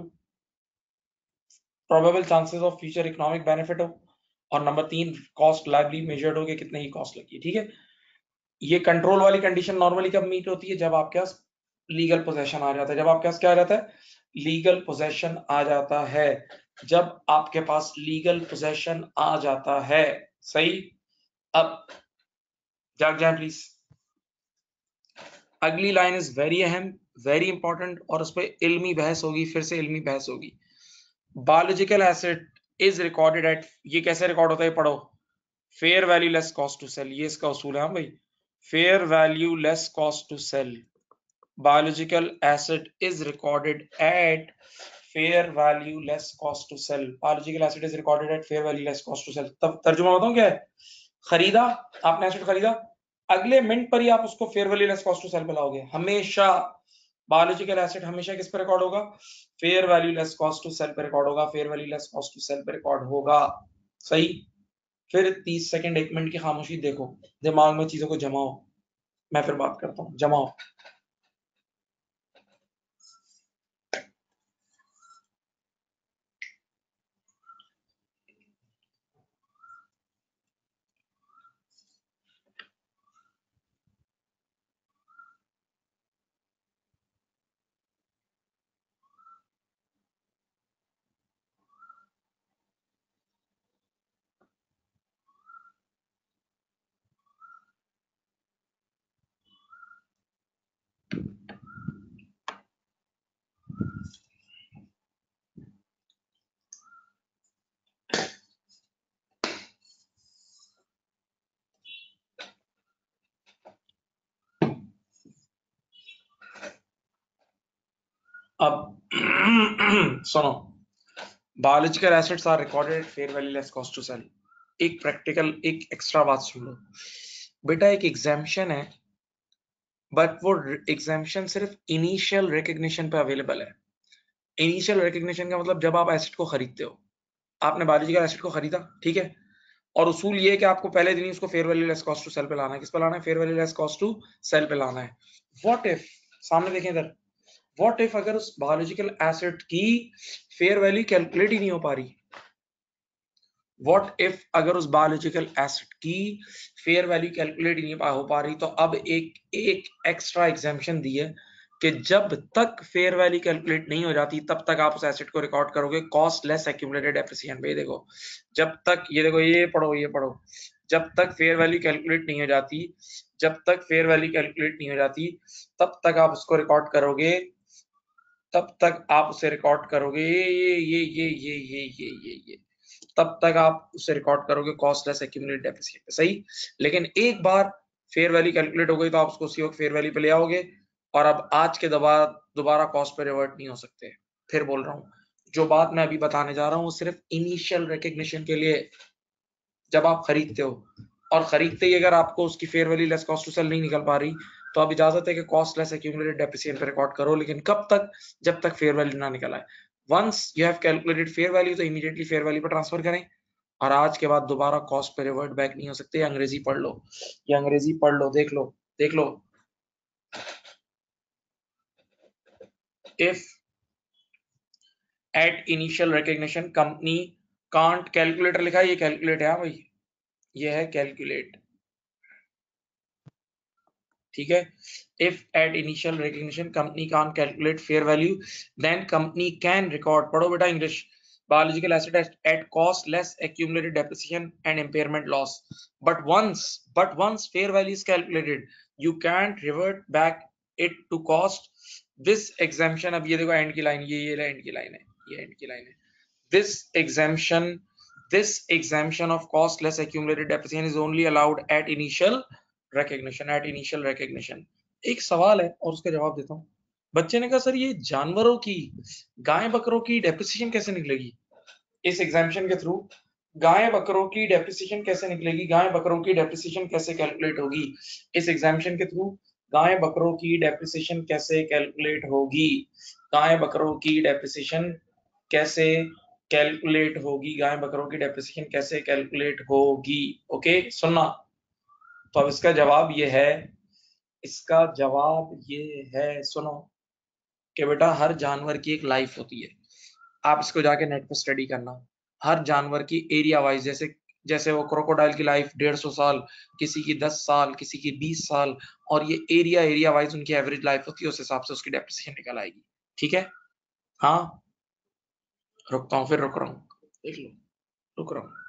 [SPEAKER 1] probable chances of future economic benefit हो, और नंबर 3 कॉस्ट लाइवली मेजर्ड हो कि कितने की कॉस्ट लगी है। ठीक है, ये कंट्रोल वाली कंडीशन नॉर्मली कब मीट होती है? जब आपके पास लीगल पोजेशन आ जाता है। जब आपके पास क्या आ जाता है? लीगल पोजेशन आ जाता है। जब आपके पास लीगल पोजेशन आ जाता है। सही। अब जाग जाए प्लीज। अगली लाइन इज वेरी अहम, वेरी इंपॉर्टेंट, और उस पर इल्मी बहस होगी, फिर से इल्मी बहस होगी। Biological asset is recorded at, ये कैसे रिकॉर्ड होता है पढ़ो, fair value less cost to sell, ये इसका उसूल है। हाँ भाई, fair value less cost to sell, biological asset is recorded at fair value less cost to sell, biological asset is recorded at fair value less cost to sell। तब तर्जुमा बताऊं क्या है? खरीदा आपने, एसेट खरीदा, अगले मिनट पर ही आप उसको fair value less cost to sell पे लाओगे। हमेशा बायोलॉजिकल एसेट हमेशा किस पे रिकॉर्ड होगा? Fair value less cost to sell पे रिकॉर्ड होगा, fair value less cost to sell पे रिकॉर्ड होगा। सही। फिर 30 सेकंड 1 मिनट की खामोशी, देखो दिमाग में चीजों को जमाओ, मैं फिर बात करता हूं, जमाओ। अब सुनो, biological assets are recorded fair value less cost to sell. एक प्रैक्टिकल, एक एक्स्ट्रा बात सुन लो बेटा, एक एग्जाम्पशन है, बट वो एग्जाम्पशन सिर्फ इनिशियल रिकग्निशन पे अवेलेबल है। इनिशियल रिकग्निशन का मतलब जब आप एसेट को खरीदते हो, आपने बायोलॉजिकल एसेट को खरीदा, ठीक है, और उसूल ये है कि आपको पहले दिन ही उसको fair value less cost to sell पे लाना है। किस पे लाना है? Fair value less cost to sell पे लाना है। व्हाट इफ, सामने देखें इधर, व्हाट इफ अगर उस बायोलॉजिकल एसेट की फेयर वैल्यू कैलकुलेट ही नहीं हो पा रही, व्हाट इफ अगर उस बायोलॉजिकल एसेट की फेयर वैल्यू कैलकुलेट ही नहीं हो पा रही, तो अब एक एक्स्ट्रा एग्जाम्पशन दी है कि जब तक फेयर वैल्यू कैलकुलेट नहीं हो जाती तब तक आप उस एसेट को रिकॉर्ड करोगे कॉस्ट लेस एक्यूमुलेटेड डेप्रिसिएशन पे। देखो, जब तक, ये देखो, ये पढ़ो, ये पढ़ो, जब तक फेयर वैल्यू कैलकुलेट नहीं हो जाती, जब तक फेयर वैल्यू कैलकुलेट नहीं हो जाती, तब तक आप उसको रिकॉर्ड करोगे, तब तक आप उसे रिकॉर्ड करोगे, ये तब तक आप उसे रिकॉर्ड करोगे कॉस्ट लेस एक्यूमुलेटेड डेप्रिसिएशन पे। सही। लेकिन एक बार फेयर वैल्यू कैलकुलेट हो गई तो आप उसको उसी वक्त फेयर वैल्यू पे ले आओगे, और अब आज के दोबारा कॉस्ट पे रिवर्ट नहीं हो सकते। फिर बोल रहा हूँ, जो बात मैं अभी बताने जा रहा हूँ वो सिर्फ इनिशियल रिकग्निशन के लिए, जब आप खरीदते हो, और खरीदते ही अगर आपको उसकी fair value less cost to sell नहीं निकल पा रही, तो अब इजाजत है कि कॉस्ट लेस एक्यूमुलेटेड डेप्रिसिएशन पे रिकॉर्ड करो, लेकिन कब तक? जब तक फेयर वैल्यू ना निकल आए। Once you have calculated fair value तो इमीडिएटली फेयर वैल्यू पर ट्रांसफर करें, और आज के बाद दोबारा कॉस्ट पे रिवर्ट बैक नहीं हो सकते। अंग्रेजी पढ़ लो, ये अंग्रेजी पढ़ लो, देख लो, देख लो। If at initial recognition company can't, calculator लिखा है, ये कैलकुलेट है। हाँ भाई, ये है कैलकुलेट, ठीक है। If at initial recognition company can't calculate fair value, then company can record, पढ़ो बेटा English, biological asset at cost less accumulated depreciation and impairment loss, but once fair value is calculated you can't revert back it to cost। this exemption, अब ये देखो एंड की लाइन, ये एंड की लाइन है, ये एंड की लाइन है। this exemption this exemption of cost less accumulated depreciation is only allowed at initial recognition। एक सवाल है और उसका जवाब देता हूँ। बच्चे ने कहा सर ये जानवरों की, गाय बकरों की डेप्रिसिएशन कैसे निकलेगी इस एग्जाम्पशन के थ्रू? गाय बकरों की डेप्रिसिएशन कैसे निकलेगी, गाय बकरों की डेप्रिसिएशन कैसे कैलकुलेट होगी इस एग्जाम्पशन के थ्रू? गाय बकरों की डेप्रिसिएशन कैसे कैलकुलेट होगी? गाय बकरों की डेप्रिसिएशन कैसे कैलकुलेट होगी? गाय बकरों की डेप्रिसिएशन कैसे कैलकुलेट होगी? ओके, सुनना। तो अब इसका जवाब ये है, इसका जवाब ये है, सुनो, कि बेटा हर जानवर की एक लाइफ होती है। आप इसको जाके नेट पर स्टडी करना। हर जानवर की एरिया वाइज, जैसे जैसे वो क्रोकोडाइल की लाइफ 150 साल, किसी की 10 साल, किसी की 20 साल, और ये एरिया वाइज उनकी एवरेज लाइफ होती है, उस हिसाब से उसकी डेप्रिसिएशन निकल आएगी। ठीक है, हाँ रुकता हूँ, फिर रुक रहा हूँ, देख लो, रुक रहा हूँ।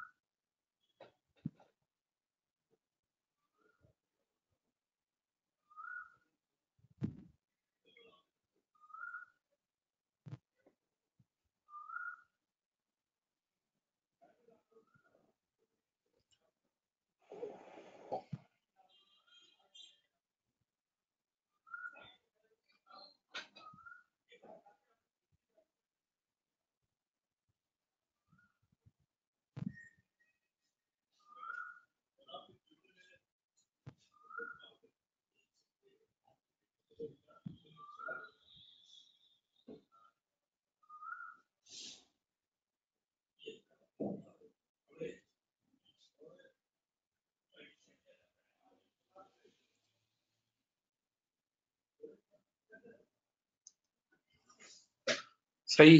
[SPEAKER 1] सही।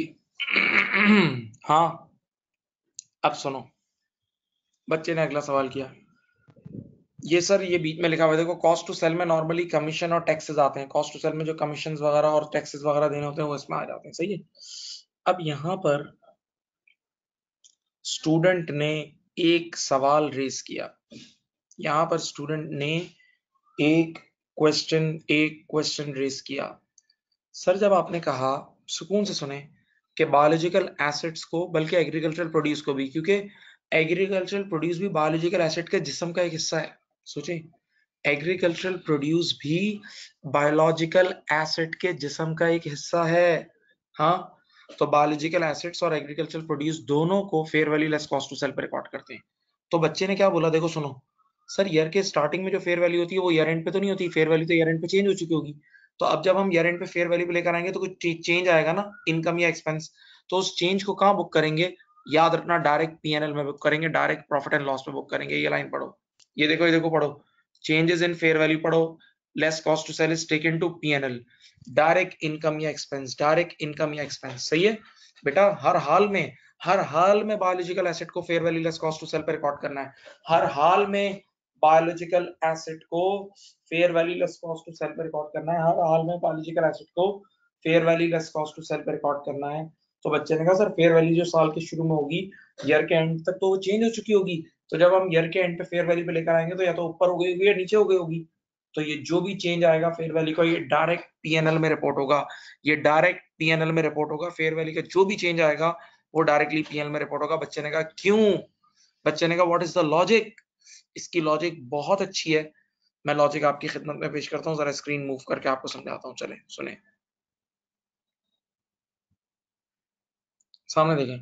[SPEAKER 1] हाँ, अब सुनो, बच्चे ने अगला सवाल किया, ये सर ये बीच में लिखा हुआ है देखो, कॉस्ट टू सेल में नॉर्मली कमीशन और टैक्सेस आते हैं, कॉस्ट टू सेल में जो कमीशन वगैरह और टैक्सेस वगैरह देने होते हैं वो इसमें आ जाते हैं, सही है। अब यहाँ पर स्टूडेंट ने एक सवाल रेज किया, यहाँ पर स्टूडेंट ने एक क्वेश्चन रेज किया। सर जब आपने कहा, सुकून से सुने, कि बायोलॉजिकल एसेट्स को, बल्कि एग्रीकल्चरल प्रोड्यूस को भी, क्योंकि एग्रीकल्चरल प्रोड्यूस भी बायोलॉजिकल एसेट के जिस्म का एक हिस्सा है, सोचें, एग्रीकल्चरल प्रोड्यूस भी बायोलॉजिकल एसेट के जिस्म का एक हिस्सा है। हाँ, तो बायोलॉजिकल एसेट्स और एग्रीकल्चरल प्रोड्यूस दोनों को fair value less cost to sell पर रिकॉर्ड करते हैं। तो बच्चे ने क्या बोला, देखो सुनो, सर ईयर के स्टार्टिंग में जो फेयर वैल्यू होती है वो ईयर एंड पे तो नहीं होती, फेयर वैल्यू तो ईयर एंड पे चेंज हो चुकी होगी। तो अब जब हम ईयर एंड पे फेयर वैल्यू पे लेकर आएंगे तो कुछ चेंज आएगा ना, इनकम या एक्सपेंस, तो उस चेंज को कहाँ बुक करेंगे, याद रखना, डायरेक्ट पीएनएल में बुक करेंगे, डायरेक्ट प्रॉफिट एंड लॉस में बुक करेंगे। ये लाइन पढ़ो, ये देखो पढ़ो, चेंजेस इन फेयर वैल्यू पढ़ो, less cost to sell is taken to PNL, direct income या एक्सपेंस, डायरेक्ट इनकम या एक्सपेंस, सही है बेटा। हर हाल में बायोलॉजिकल एसेट को fair value less cost to sell पे रिकॉर्ड करना है, हर हाल में बायोलॉजिकल एसेट को fair value less cost to sell पे रिकॉर्ड करना है, हर हाल में बायोलॉजिकल एसेट को fair value less cost to sell पे रिकॉर्ड करना है। तो बच्चे ने कहा सर फेयर वैल्यू जो साल के शुरू में होगी, ईयर के एंड तक तो वो चेंज हो चुकी होगी, तो जब हम ईयर के एंड पे फेयर वैल्यू पे लेकर आएंगे तो या तो ऊपर हो गई होगी या नीचे हो गई होगी। तो ये जो भी चेंज आएगा फेयर वैल्यू का, ये डायरेक्ट पीएनएल में रिपोर्ट होगा, ये डायरेक्ट पीएनएल में रिपोर्ट होगा, फेयर वैल्यू का जो भी चेंज आएगा वो डायरेक्टली पीएनएल में रिपोर्ट होगा। बच्चे ने कहा क्यों, बच्चे ने कहा व्हाट इज द लॉजिक, इसकी लॉजिक बहुत अच्छी है, मैं लॉजिक आपकी खिदमत में पेश करता हूँ, जरा स्क्रीन मूव करके आपको समझाता हूँ, चले सुने, सामने देखें,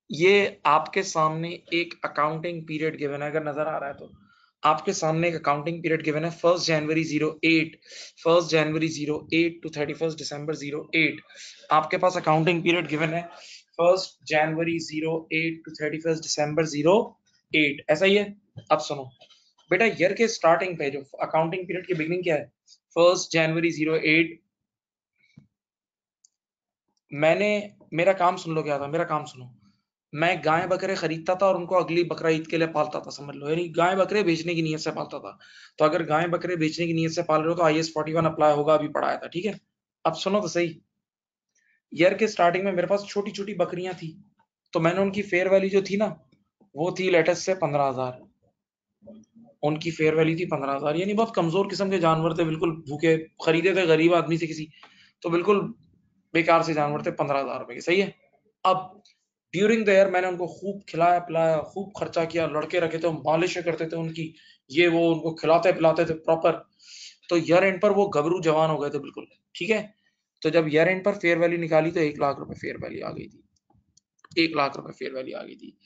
[SPEAKER 1] ये आपके सामने एक अकाउंटिंग पीरियड गिवन है, अगर नजर आ रहा है तो आपके सामने एक अकाउंटिंग पीरियड गिवन है, 1 जनवरी 08 टू 31 दिसंबर 08, आपके पास अकाउंटिंग पीरियड गिवन है 1 जनवरी 08 टू 31 दिसंबर 08, ऐसा ही है। अब सुनो बेटा, ईयर के स्टार्टिंग पे जो अकाउंटिंग पीरियड की बिगनिंग क्या है, 1 जनवरी 08, मैंने, मेरा काम सुन लो क्या था, मेरा काम सुनो, मैं गाय बकरे खरीदता था और उनको अगली बकरा ईद के लिए पालता था, समझ लो, यानी गाय बकरे बेचने की नीयत से पालता था। तो अगर गाय बकरे बेचने की नीयत से पाल रहे हो तो IAS 41 अप्लाई होगा, अभी पढ़ाया था, ठीक है। अब सुनो तो सही, ईयर के स्टार्टिंग में मेरे पास छोटी छोटी बकरियां थी, तो मैंने उनकी फेयर वैल्यू जो थी ना, वो थी लेटेस्ट से 15,000, उनकी फेयर वैल्यू थी 15,000, यानी बहुत कमजोर किस्म के जानवर थे, बिल्कुल भूखे, खरीदे थे गरीब आदमी से किसी, तो बिल्कुल बेकार से जानवर थे, 15,000 रुपए के, सही है। अब ड्यूरिंग द ईयर मैंने उनको खूब खिलाया पिलाया, खूब खर्चा किया, लड़के रखे थे, मालिश करते थे उनकी, ये वो उनको खिलाते पिलाते थे प्रॉपर। तो ईयर एंड पर वो गबरू जवान हो गए थे बिल्कुल, ठीक है। तो जब ईयर एंड पर फेयर वैल्यू निकाली तो 1 लाख रुपए फेयर वैल्यू आ गई थी, 1 लाख रुपए फेयर वैल्यू आ गई थी।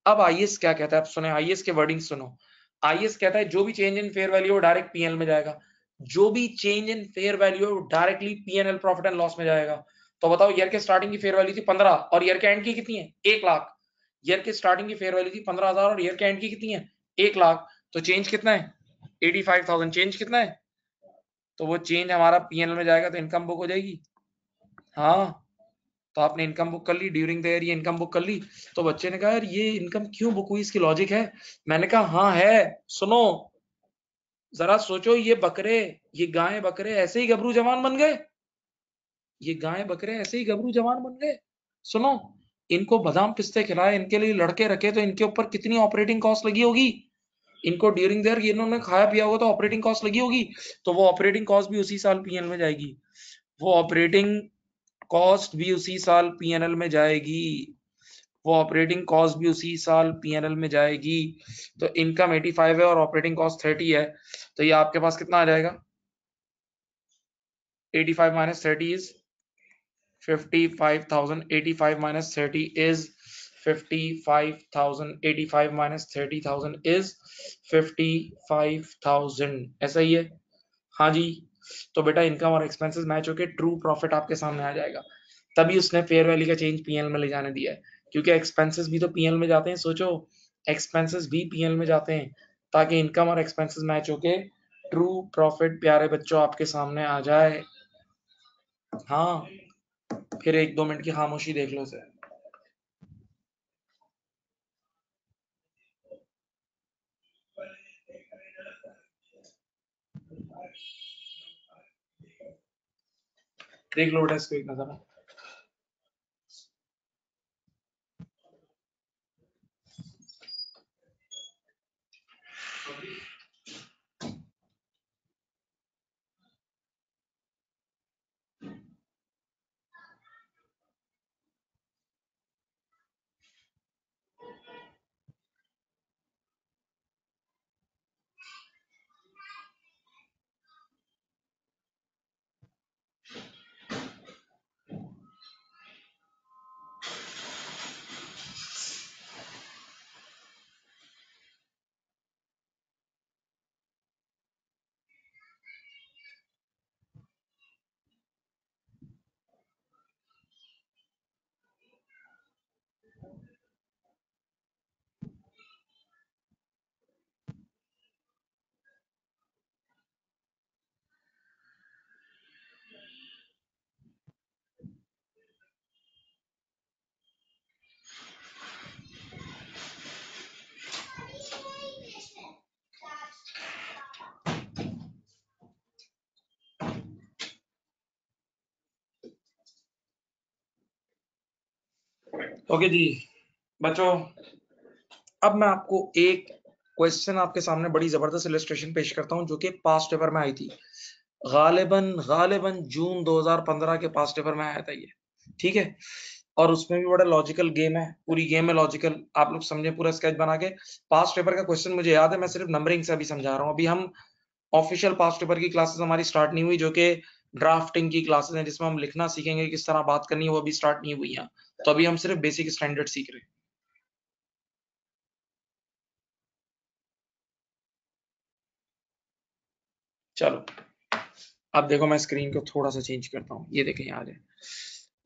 [SPEAKER 1] अब आईएएस क्या कहता है, आप सुने आईएएस के वर्डिंग सुनो, आईएएस कहता है जो भी चेंज इन फेयर वैल्यू वो डायरेक्ट पीएनएल में जाएगा, जो भी चेंज इन फेयर वैल्यू वो directly PNL profit and loss में जाएगा। तो बताओ, ईयर के स्टार्टिंग की फेयर वैल्यू थी 15 और ईयर के एंड की कितनी है, 1 लाख। ईयर के स्टार्टिंग की फेयर वैल्यू थी 15,000 और ईयर के एंड की कितनी है, 1 लाख। तो चेंज कितना है, 85,000, चेंज कितना है, तो वो चेंज हमारा पीएनएल में जाएगा तो इनकम बुक हो जाएगी। हाँ, तो आपने इनकम बुक कर ली ड्यूरिंग द ईयर, ये इनकम बुक कर ली। तो बच्चे ने कहा यार ये इनकम क्यों बुक हुई, इसकी लॉजिक है? मैंने कहा हाँ है, सुनो जरा सोचो, ये बकरे, ये गाय बकरे ऐसे ही गबरू जवान बन गए, ये गाय बकरे ऐसे ही गबरू जवान बन गए। सुनो, इनको बादाम पिस्ते खिलाए, इनके लिए लड़के रखे, तो इनके ऊपर कितनी ऑपरेटिंग कॉस्ट लगी होगी, इनको ड्यूरिंग देयर इन्होंने खाया पिया होगा तो ऑपरेटिंग कॉस्ट लगी होगी, तो वो ऑपरेटिंग कॉस्ट भी उसी साल पीएनएल में जाएगी, वो ऑपरेटिंग कॉस्ट भी उसी साल पीएनएल में जाएगी, वो ऑपरेटिंग कॉस्ट भी उसी साल पीएनएल में जाएगी। तो इनकम 85 है और ऑपरेटिंग कॉस्ट 30 है, तो ये आपके पास कितना आ जाएगा? 85 minus 30 is 55,000. 85 minus 30 is 55,000. 85 minus 30,000 is 55,000. ऐसा ही है? हाँ जी। तो बेटा इनकम और एक्सपेंसेस मैच होके ट्रू प्रॉफिट आपके सामने आ जाएगा, तभी उसने फेयर वैल्यू का चेंज पीएल में ले जाने दिया है, क्योंकि एक्सपेंसेस भी तो पीएल में जाते हैं। सोचो, एक्सपेंसेस भी पीएल में जाते हैं ताकि इनकम और एक्सपेंसेस मैच होके ट्रू प्रॉफिट प्यारे बच्चों आपके सामने आ जाए। हाँ, फिर 1-2 मिनट की खामोशी देख लो सर। देख लो बेटा इसको एक नजर। ओके जी बच्चों, अब मैं आपको एक क्वेश्चन आपके सामने बड़ी जबरदस्त इलस्ट्रेशन पेश करता हूं जो कि पास्ट पेपर में आई थी, गालिबन गालिबन जून 2015 के पास्ट पेपर में आया था ये, ठीक है। और उसमें भी बड़ा लॉजिकल गेम है, पूरी गेम है लॉजिकल, आप लोग समझे पूरा स्केच बना के। पास्ट पेपर का क्वेश्चन मुझे याद है, मैं सिर्फ नंबरिंग से अभी समझा रहा हूँ। अभी हम ऑफिशियल पास्ट पेपर की क्लासेस हमारी स्टार्ट नहीं हुई, जो कि ड्राफ्टिंग की क्लासेस हैं जिसमें हम लिखना सीखेंगे, किस तरह बात करनी है, वो अभी स्टार्ट नहीं हुई है। तो अभी हम सिर्फ बेसिक स्टैंडर्ड सीख रहे हैं। चलो अब देखो, मैं स्क्रीन को थोड़ा सा चेंज करता हूँ, ये देखें यहाँ है,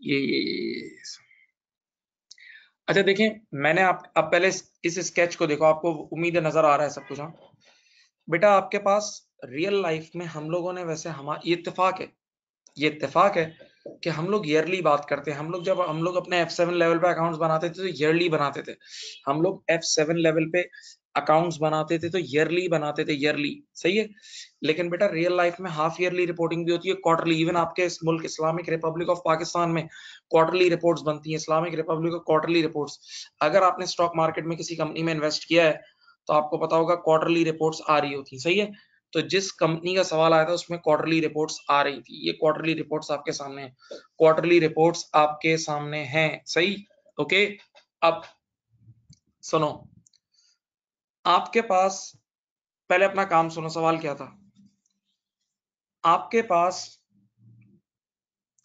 [SPEAKER 1] ये। अच्छा देखें, मैंने आप अब पहले इस स्केच को देखो, आपको उम्मीद है नजर आ रहा है सब कुछ। हाँ बेटा, आपके पास रियल लाइफ में हम लोगों ने वैसे हमारा ये इत्तेफाक है, ये इत्तेफाक है कि हम लोग ईयरली बात करते हैं। हम लोग जब हम लोग अपने F7 लेवल पे अकाउंट्स बनाते थे तो ईयरली बनाते थे। हम लोग F7 लेवल पे अकाउंट्स बनाते थे तो ईयरली बनाते थे, ईयरली, सही है। लेकिन बेटा रियल लाइफ में हाफ ईयरली रिपोर्टिंग भी होती है, क्वार्टरली। इवन आपके इस मुल्क इस्लामिक रिपब्लिक ऑफ पाकिस्तान में क्वार्टरली रिपोर्ट्स बनती हैं, Islamic Republic of quarterly reports. अगर आपने स्टॉक मार्केट में किसी कंपनी में इन्वेस्ट किया है तो आपको पता होगा क्वार्टरली रिपोर्ट्स आ रही होती, सही है। तो जिस कंपनी का सवाल आया था उसमें क्वार्टरली रिपोर्ट्स आ रही थी, ये क्वार्टरली रिपोर्ट्स आपके सामने हैं, क्वार्टरली रिपोर्ट्स आपके सामने हैं, सही। ओके, अब सुनो, आपके पास पहले अपना काम सुनो, सवाल क्या था आपके पास।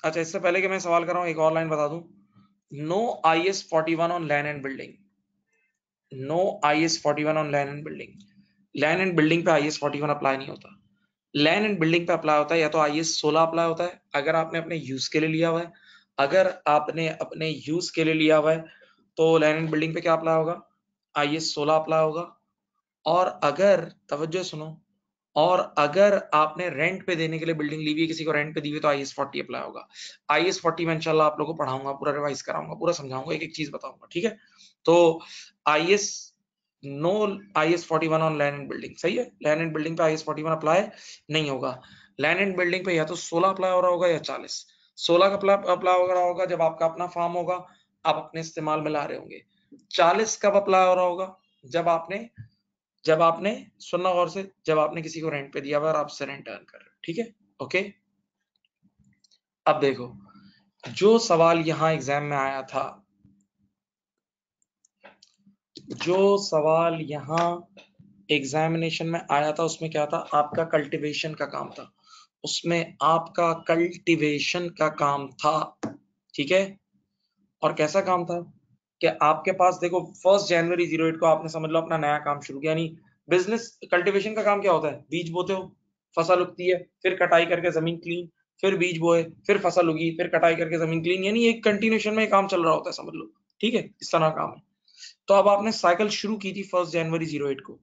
[SPEAKER 1] अच्छा, इससे पहले कि मैं सवाल कर रहा हूं एक और लाइन बता दूं, no IS 41 on land and building, no IS 41 on land and building. Land and building पे IS 41 अप्लाई नहीं होता, लैंड एंड बिल्डिंग पे अप्लाई होता है या तो IS 16 अप्लाई होता है अगर आपने अपने यूज के लिए लिया हुआ है। अगर आपने अपने यूज के लिए लिया हुआ है तो लैंड एंड बिल्डिंग पे क्या अप्लाई होगा? IS 16 अप्लाई होगा। और अगर, तवज्जो सुनो, और अगर आपने रेंट पे देने के लिए बिल्डिंग ली हुई है, किसी को रेंट पे दी हुई, तो IAS 40 अप्लाई होगा। IAS 40 में इंशाल्लाह आप लोगों को पढ़ाऊंगा, पूरा रिवाइज कराऊंगा, पूरा समझाऊंगा, एक एक चीज बताऊंगा, ठीक है। तो IAS no IAS 41 on land and building, सही है। लैंड एंड बिल्डिंग पे IAS 41 अप्लाई नहीं होगा। लैंड एंड बिल्डिंग पे या तो 16 अप्लाई हो रहा होगा या 40। 16 का अप्लाई हो रहा होगा जब आपका अपना फार्म होगा, आप अपने इस्तेमाल में ला रहे होंगे। 40 कब अप्लाई हो रहा होगा? जब आपने सुनना गौर से, जब आपने किसी को रेंट पे दिया हुआ और आपसे रेंट अर्न कर रहे हो, ठीक है। ओके, अब देखो, जो सवाल यहां एग्जाम में आया था, जो सवाल यहां एग्जामिनेशन में आया था, उसमें क्या था? आपका कल्टीवेशन का काम था। उसमें आपका कल्टीवेशन का काम था, ठीक है। और कैसा काम था कि आपके पास देखो 1 जनवरी 08 को आपने समझ लो अपना नया काम शुरू किया। यानी बिजनेस कल्टीवेशन का काम क्या होता है? बीज बोते हो, फसल उगती है, फिर कटाई करके जमीन क्लीन, फिर बीज बोए, फिर फसल उगी, फिर कटाई करके जमीन क्लीन, यानी एक कंटिन्यूएशन में काम चल रहा होता है, समझ लो, ठीक है। इस तरह काम है। तो अब आपने साइकिल शुरू की थी 1 जनवरी 08 को।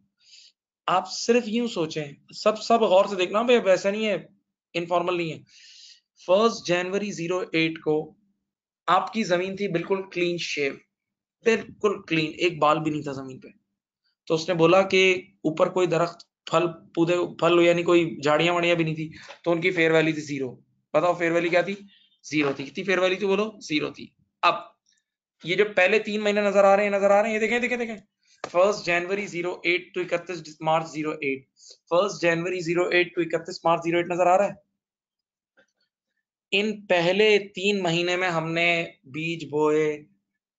[SPEAKER 1] आप सिर्फ यूं सोचें, सब गौर से देखना भाई, वैसा नहीं है, इनफॉर्मल नहीं है। 1 जनवरी 08 को आपकी जमीन थी बिल्कुल क्लीन शेव, बिल्कुल क्लीन, एक बाल भी नहीं था जमीन पे। तो उसने बोला कि ऊपर कोई दरख्त, फल पौधे, फल यानी कोई झाड़ियां वाड़ियां भी नहीं थी, तो उनकी फेयर वैल्यू थी 0। बताओ फेयर वैल्यू क्या थी? 0 थी। कितनी फेयर वैल्यू थी बोलो? 0 थी। अब ये जो पहले 3 महीने नजर आ रहे हैं, ये देखें देखें देखें, 1 जनवरी 08 टू 31 मार्च 08, 1 जनवरी 08 टू 31 मार्च 08 नजर आ रहा है। इन पहले 3 महीने में हमने बीज बोए,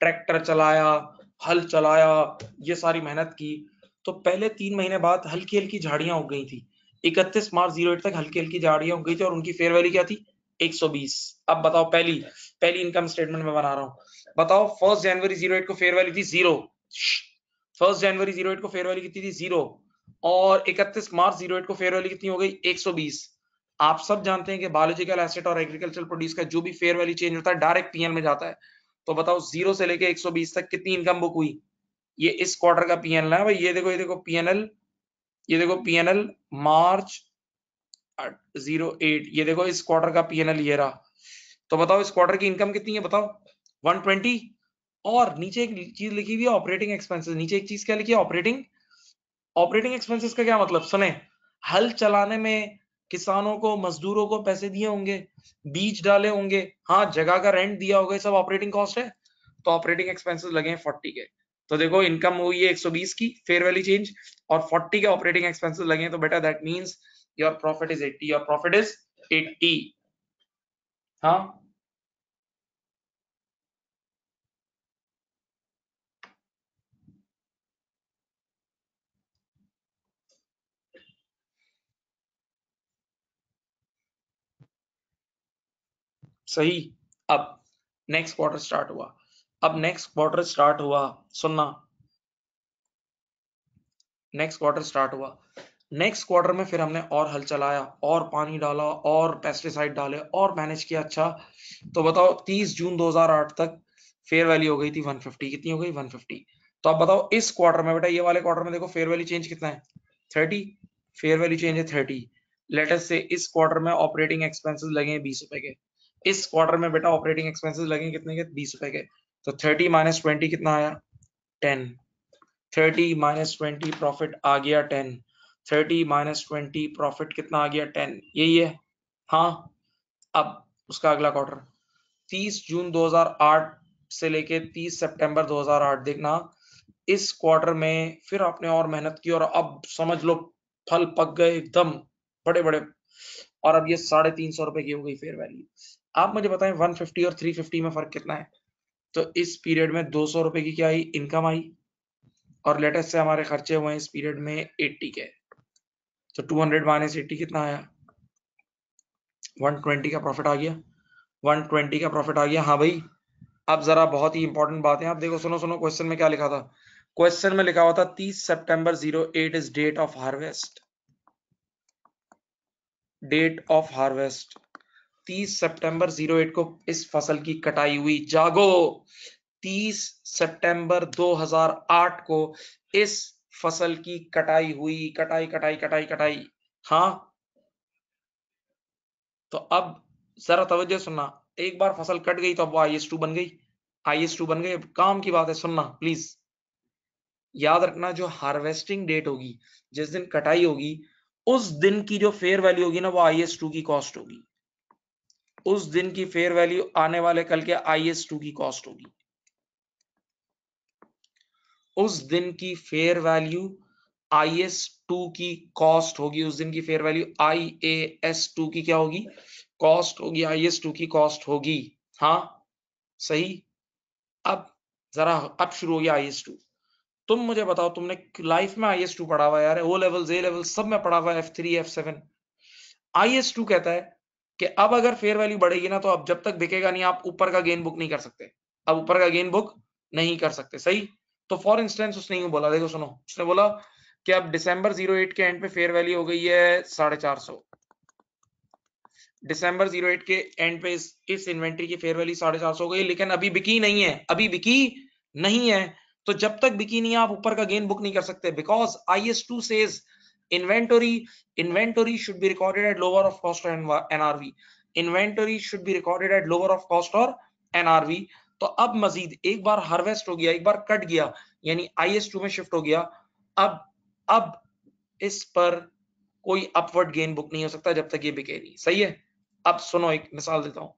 [SPEAKER 1] ट्रैक्टर चलाया, हल चलाया, ये सारी मेहनत की। तो पहले 3 महीने बाद हल्की हल्की झाड़ियां उग गई थी। 31 मार्च 08 तक हल्की हल्की झाड़ियां उग गई थी और उनकी फेयर वैल्यू क्या थी? 120। अब बताओ, पहली पहली इनकम स्टेटमेंट में बना रहा हूं, बताओ 1 जनवरी 08 को फेयर वैल्यू थी 0। 1 जनवरी 08 को फेयर वैल्यू कितनी थी? 0। और 31 मार्च 08 को फेयर वैल्यू कितनी हो गई? 120। आप सब जानते हैं कि बायोलॉजिकल एसेट और एग्रीकल्चर प्रोड्यूस का जो भी फेयर वैल्यू चेंज होता है डायरेक्ट पीएल में जाता है। तो बताओ 0 से लेके 120 तक कितनी इनकम बुक हुई? ये इस क्वार्टर का पीएनएल है भाई, ये देखो पीएनएल, ये देखो पीएनएल मार्च 08, ये देखो इस क्वार्टर का पीएनएल ये रहा। तो बताओ इस क्वार्टर की इनकम कितनी है? बताओ 120। और नीचे एक चीज लिखी हुई है ऑपरेटिंग एक्सपेंसेस, नीचे एक चीज क्या लिखी है? ऑपरेटिंग एक्सपेंसेस का क्या मतलब? सुने, हल चलाने में किसानों को, मजदूरों को पैसे दिए होंगे, बीज डाले होंगे, हाँ जगह का रेंट दिया होगा, सब ऑपरेटिंग कॉस्ट है। तो ऑपरेटिंग एक्सपेंसेस लगे हैं 40 के। तो देखो इनकम हुई है 120 की फेयर वैल्यू चेंज, और 40 के ऑपरेटिंग एक्सपेंसेस लगे हैं, तो बेटा that means your profit is 80, your profit is 80। हाँ सही। अब नेक्स्ट क्वार्टर स्टार्ट हुआ, सुनना, नेक्स्ट क्वार्टर स्टार्ट हुआ। नेक्स्ट क्वार्टर में फिर हमने और हल चलाया, और पानी डाला, और पेस्टिसाइड डाले, और मैनेज किया। अच्छा, तो बताओ 30 जून 2008 तक फेयर वैल्यू हो गई थी 150। कितनी हो गई? 150। तो अब बताओ इस क्वार्टर में, बेटा ये वाले क्वार्टर में देखो फेयर वैल्यू चेंज कितना है? 30। फेयर वैल्यू चेंज है 30। लेटेस्ट से इस क्वार्टर में ऑपरेटिंग एक्सपेंसेस लगे हैं 20 रुपए के। इस क्वार्टर में बेटा ऑपरेटिंग एक्सपेंसेस लगे कितने के? 20 रुपए के। तो 30 माइनस 20 कितना आया? 10। 30 माइनस 20 प्रॉफिट आ गया 10। 30 माइनस 20 प्रॉफिट कितना आ गया? 10। यही है। हाँ, अब उसका अगला क्वार्टर 30 जून 2008 से लेके 30 सितंबर 2008 देखना। इस क्वार्टर में फिर आपने और मेहनत की, और अब समझ लो फल पक गए एकदम बड़े बड़े, और अब ये 350 रुपए की हो गई फेयर वैल्यू। आप मुझे बताएं 150 और 350 में फर्क कितना है? तो इस पीरियड में 200 रुपए की क्या आई? इनकम आई। और लेटेस्ट से हमारे खर्चे हुए हैं इस पीरियड में 80 के। तो 200 माइनस 80 कितना आया? 120 का प्रॉफिट आ गया। 120 का प्रॉफिट आ गया। हाँ भाई, अब जरा बहुत ही इंपॉर्टेंट बात है, आप देखो, सुनो सुनो, क्वेश्चन में क्या लिखा था? क्वेश्चन में लिखा हुआ था 30 सितंबर 08 is date of harvest. Date of harvest 30 सितंबर 08 को इस फसल की कटाई हुई। जागो, 30 सितंबर 2008 को इस फसल की कटाई हुई। कटाई कटाई कटाई कटाई, हाँ, तो अब जरा तवज्जो सुनना, एक बार फसल कट गई तो अब वो IS2 बन गई, IS2 बन गई। अब काम की बात है, सुनना प्लीज। याद रखना, जो हार्वेस्टिंग डेट होगी, जिस दिन कटाई होगी, उस दिन की जो फेयर वैल्यू होगी ना, वो IS2 की कॉस्ट होगी। उस दिन की फेयर वैल्यू आने वाले कल के IS2 की कॉस्ट होगी। उस दिन की फेयर वैल्यू IS2 की कॉस्ट होगी। उस दिन की फेयर वैल्यू IAS2 की क्या होगी? कॉस्ट होगी। IS2 की कॉस्ट होगी। हाँ, सही। अब जरा अब शुरू हो गया IS2। तुम मुझे बताओ, तुमने लाइफ में IS2 पढ़ा हुआ है यार, ओ लेवल ए लेवल सब में पढ़ा हुआ है, F3 F7। IS2 कहता है कि अब अगर फेयर वैल्यू बढ़ेगी ना, तो अब जब तक बिकेगा नहीं, आप ऊपर का गेन बुक नहीं कर सकते। अब ऊपर का गेन बुक नहीं कर सकते, सही। तो फॉर इंस्टेंस उसने यूं बोला, देखो सुनो, उसने बोला कि अब दिसंबर 08 के एंड पे फेयर वैल्यू हो गई है 450। दिसंबर 08 के एंड पे इस इन्वेंट्री की फेयर वैल्यू 450 हो गई, लेकिन अभी बिकी नहीं है, अभी बिकी नहीं है। तो जब तक बिकी नहीं है, आप ऊपर का गेन बुक नहीं कर सकते, because IS2 says inventory inventory should be recorded at lower of cost और NRV। Inventory should be recorded at lower of cost और NRV। तो अब मजीद एक बार हार्वेस्ट हो गया, एक बार कट गया, यानी IS2 में शिफ्ट हो गया। अब इस पर कोई अपवर्ड गेन बुक नहीं हो सकता जब तक ये बिके नहीं, सही है। अब सुनो, एक मिसाल देता हूं।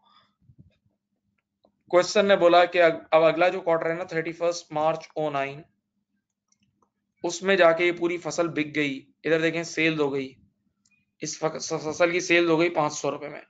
[SPEAKER 1] क्वेश्चन ने बोला कि अब अगला जो क्वार्टर है ना, 31 मार्च 09, उसमें जाके ये पूरी फसल बिक गई। इधर देखें, सेल हो गई, इस फसल की सेल हो गई 500 रुपए में।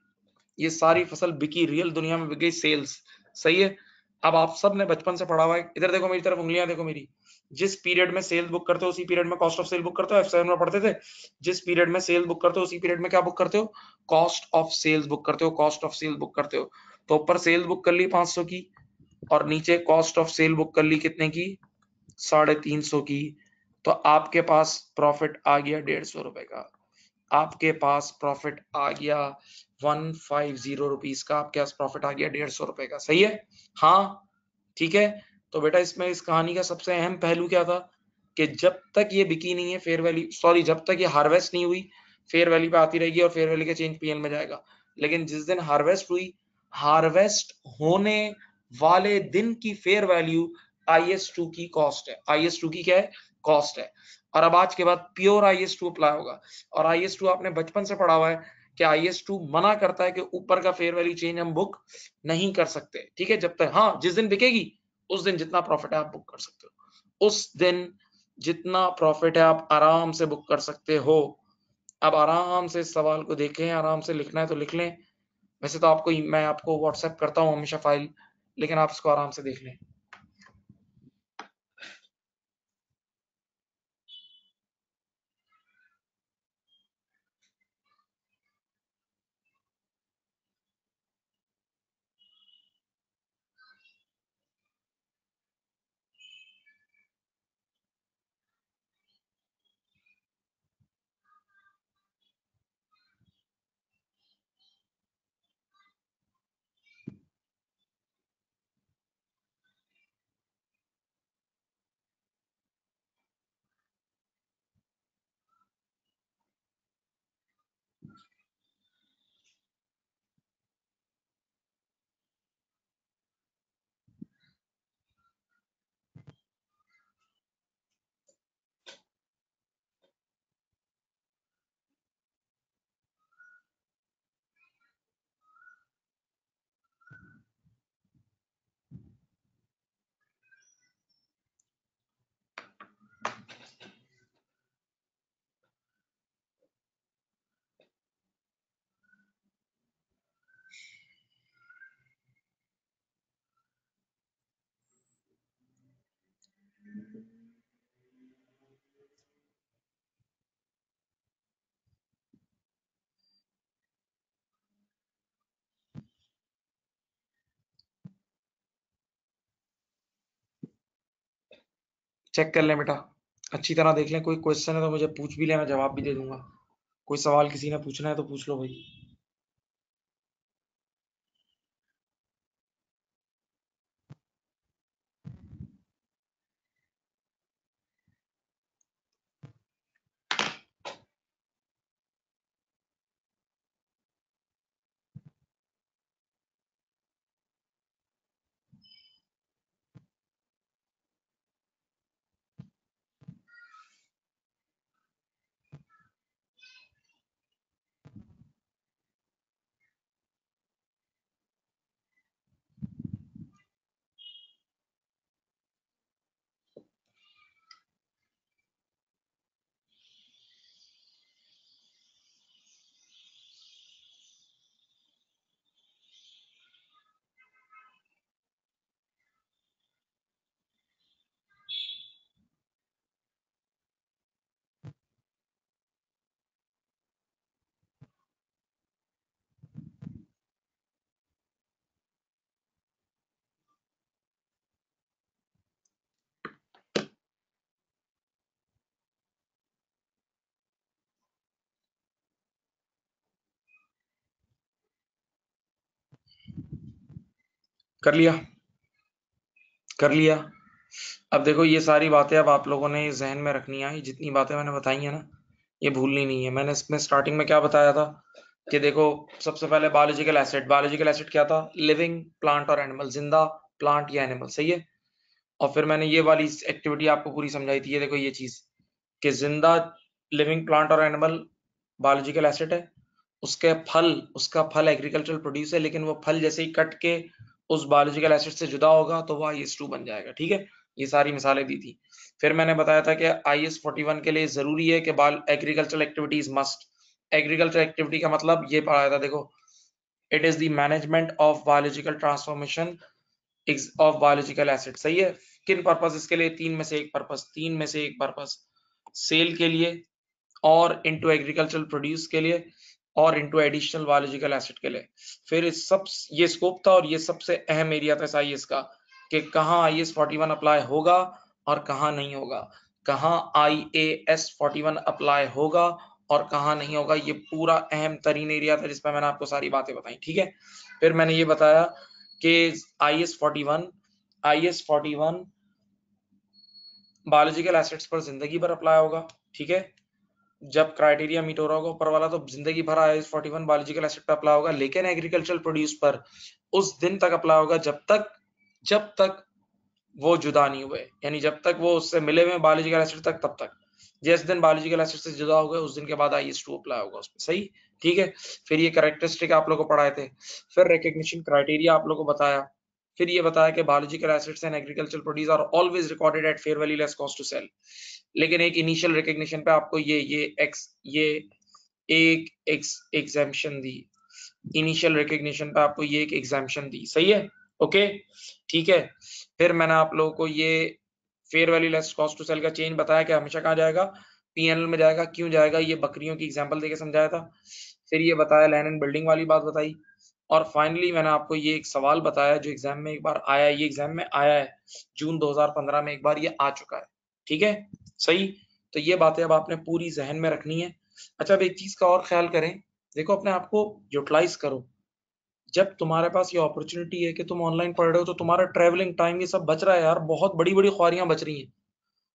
[SPEAKER 1] ये सारी फसल बिकी, रियल दुनिया में बिक गई, सेल्स, सही है। अब आप सब ने बचपन से पढ़ा हुआ है, इधर देखो मेरी तरफ, उंगलियां देखो मेरी। जिस पीरियड में सेल बुक करते हो उसी पीरियड में कॉस्ट ऑफ सेल बुक करते हो, F7 में पढ़ते थे। जिस पीरियड में सेल बुक करते हो उसी पीरियड में क्या बुक करते हो? कॉस्ट ऑफ सेल्स बुक करते हो, कॉस्ट ऑफ सेल बुक करते हो। तो ऊपर सेल बुक कर ली 500 की, और नीचे कॉस्ट ऑफ सेल बुक कर ली कितने की? 350 की। तो आपके पास प्रॉफिट आ गया 150 रुपए का। आपके पास प्रॉफिट आ गया 150 रुपीज का, आपके पास प्रॉफिट आ गया 150 रुपए का, सही है। हाँ, ठीक है। तो बेटा, इसमें इस कहानी का सबसे अहम पहलू क्या था कि जब तक ये बिकी नहीं है फेयर वैल्यू, सॉरी, जब तक ये हार्वेस्ट नहीं हुई, फेयर वैल्यू पे आती रहेगी और फेयर वैल्यू का चेंज PL में जाएगा। लेकिन जिस दिन हार्वेस्ट हुई, हार्वेस्ट होने वाले दिन की फेयर वैल्यू IS2 की कॉस्ट है। IS2 की क्या है? कॉस्ट है। और अब आज के बाद प्योर IS2 अप्लाई होगा। और IS2 आपने बचपन से पढ़ा हुआ है कि IS2 मना करता है कि ऊपर का फेयर वैल्यू चेंज हम बुक नहीं कर सकते, ठीक है। जब तक, हाँ, जिस दिन बिकेगी उस दिन जितना प्रॉफिट है आप बुक कर सकते हो, उस दिन जितना प्रॉफिट है आप आराम से बुक कर सकते हो। अब आराम से इस सवाल को देखें, आराम से लिखना है तो लिख लें। वैसे तो आपको, मैं आपको व्हाट्सएप करता हूँ हमेशा फाइल, लेकिन आप इसको आराम से देख लें। चेक कर लें बेटा, अच्छी तरह देख लें। कोई क्वेश्चन है तो मुझे पूछ भी लें, मैं जवाब भी दे दूंगा। कोई सवाल किसी ने पूछना है तो पूछ लो भाई। कर लिया? कर लिया? अब देखो ये सारी बातें अब आप लोगों ने जहन में रखनी है, जितनी बातें मैंने बताई है ना, ये भूलनी नहीं है। मैंने इसमें स्टार्टिंग में क्या बताया था कि देखो, सबसे पहले बायोलॉजिकल एसिड क्या था? लिविंग प्लांट और एनिमल, जिंदा प्लांट या एनिमल, सही है। और फिर मैंने ये वाली एक्टिविटी आपको पूरी समझाई थी, ये देखो ये चीज कि जिंदा लिविंग प्लांट और एनिमल बायोलॉजिकल एसिड है, उसका फल एग्रीकल्चरल प्रोड्यूस है, लेकिन वो फल जैसे ही कट के उस बायोलॉजिकल एसिड से जुदा होगा तो वो IS2 बन जाएगा, ठीक है। ये सारी मिसालें दी थी। फिर मैंने बताया था कि IS41 के लिए जरूरी है कि agricultural activities must, agriculture activity का मतलब ये पढ़ाया था, देखो, it is the management of biological transformation of biological asset, सही है। किन पर्पस के लिए? तीन में से एक पर्पस, सेल के लिए, और इनटू एग्रीकल्चरल प्रोड्यूस के लिए, और इनटू एडिशनल बायोलॉजिकल एसिड के लिए। फिर इस सब ये स्कोप था, और ये सबसे अहम एरिया था IS का कि कहाँ IS41 अप्लाई होगा और कहाँ नहीं होगा, कहाँ IAS41 अप्लाई होगा और कहाँ नहीं होगा। ये पूरा अहम तरीन एरिया था जिसमें मैंने आपको सारी बातें बताई, ठीक है। फिर मैंने ये बताया कि IS41 बायोलॉजिकल एसिड्स पर जिंदगी भर अप्लाई होगा, ठीक है। जब क्राइटेरिया मीट हो रहा होगा ऊपर वाला, तो जिंदगी भर IS41 बायोलॉजिकल एसिड पर अप्लाई होगा, लेकिन एग्रीकल्चरल प्रोड्यूस पर उस दिन तक अप्लाई होगा जब तक वो जुदा नहीं हुए, यानी जब तक वो उससे मिले हुए बायोलॉजिकल एसिड तक, तब तक। जिस दिन बायोलॉजिकल एसिड से जुदा हो गए उस दिन के बाद IS2 अप्लाई होगा उसमें, सही, ठीक है। फिर ये कैरेक्टरिस्टिक आप लोगों को पढ़ाए थे, फिर रिकग्निशन क्राइटेरिया आप लोगों को बताया, फिर ये बताया कि biological assets and agricultural produce are always recorded at fair value less cost to sell, लेकिन एक इनिशियल रिकग्निशन पे आपको एक एग्जाम्पशन दी, इनिशियल रिकग्निशन पे आपको ये एक एग्जाम्पशन दी, सही है, ओके, ठीक है। फिर मैंने आप लोगों को ये fair value less cost to sell का चेंज बताया कि हमेशा कहाँ जाएगा? PNL में जाएगा। क्यों जाएगा? ये बकरियों की एग्जांपल देके समझाया था। फिर ये बताया, लैंड एंड बिल्डिंग वाली बात बताई, और फाइनली मैंने आपको ये एक सवाल बताया जो एग्जाम में एक बार आया है, ये एग्जाम में आया है जून 2015 में एक बार ये आ चुका है, ठीक है, सही। तो ये बातें अब आपने पूरी जहन में रखनी है। अच्छा, अब एक चीज का और ख्याल करें, देखो अपने आप को यूटिलाइज करो। जब तुम्हारे पास ये अपॉर्चुनिटी है कि तुम ऑनलाइन पढ़ रहे हो, तो तुम्हारा ट्रैवलिंग टाइम ये सब बच रहा है यार, बहुत बड़ी बड़ी ख्वारियां बच रही हैं,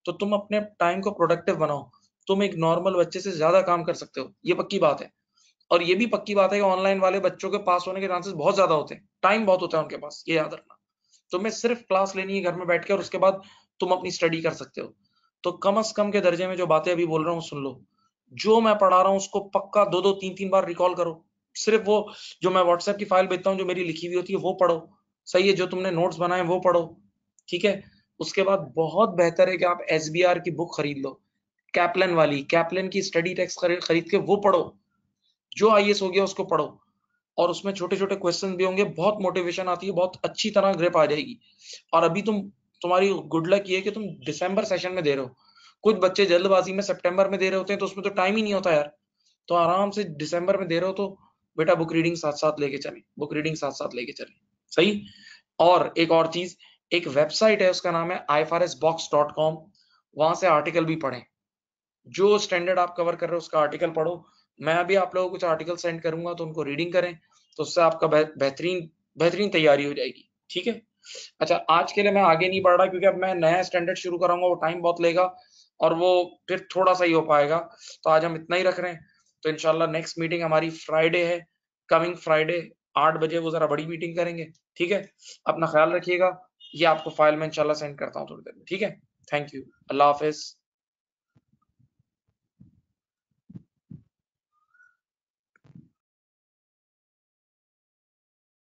[SPEAKER 1] तो तुम अपने टाइम को प्रोडक्टिव बनाओ। तुम एक नॉर्मल बच्चे से ज्यादा काम कर सकते हो, ये पक्की बात है। और ये भी पक्की बात है कि ऑनलाइन वाले बच्चों के पास होने के चांसेस बहुत ज्यादा होते हैं, टाइम बहुत होता है उनके पास, ये याद रखना। तुम्हें सिर्फ क्लास लेनी है घर में बैठ के, और उसके बाद तुम अपनी स्टडी कर सकते हो। तो कम से कम के दर्जे में जो बातें अभी बोल रहा हूँ सुन लो, जो मैं पढ़ा रहा हूँ उसको पक्का 2-2 3-3 बार रिकॉल करो। सिर्फ वो जो मैं व्हाट्सएप की फाइल भेजता हूँ जो मेरी लिखी हुई होती है वो पढ़ो, सही है, जो तुमने नोट्स बनाए वो पढ़ो, ठीक है। उसके बाद बहुत बेहतर है कि आप SBR की बुक खरीद लो, कैप्लन वाली, कैप्लन की स्टडी टेक्स्ट खरीद के वो पढ़ो, जो IAS हो गया उसको पढ़ो, और उसमें छोटे छोटे क्वेश्चन भी होंगे, बहुत मोटिवेशन आती है, बहुत अच्छी तरह ग्रिप आ जाएगी। और अभी तुम्हारी गुड लक ये है कि तुम दिसंबर सेशन में दे रहे हो, कुछ बच्चे जल्दबाजी में सितंबर में दे रहे होते हैं, तो उसमें तो टाइम ही नहीं होता यार। तो आराम से दिसंबर में दे रहे हो तो बेटा बुक रीडिंग साथ साथ लेके चले, बुक रीडिंग साथ साथ लेके चले, सही। और एक और चीज, एक वेबसाइट है उसका नाम है ifarsbox.com, वहां से आर्टिकल भी पढ़ें, जो स्टैंडर्ड आप कवर कर रहे हो उसका आर्टिकल पढ़ो। मैं अभी आप लोगों को कुछ आर्टिकल सेंड करूंगा तो उनको रीडिंग करें, तो उससे आपका बेहतरीन बेहतरीन तैयारी हो जाएगी, ठीक है। अच्छा, आज के लिए मैं आगे नहीं बढ़ रहा क्योंकि अब मैं नया स्टैंडर्ड शुरू कराऊंगा, वो टाइम बहुत लेगा और वो फिर थोड़ा सा ही हो पाएगा। तो आज हम इतना ही रख रहे हैं। तो इंशाल्लाह नेक्स्ट मीटिंग हमारी फ्राइडे है, कमिंग फ्राइडे 8 बजे, वो जरा बड़ी मीटिंग करेंगे, ठीक है। अपना ख्याल रखिएगा। ये आपको फाइल में इंशाल्लाह सेंड करता हूँ थोड़ी देर में, ठीक है। Thank you, Allah Hafiz.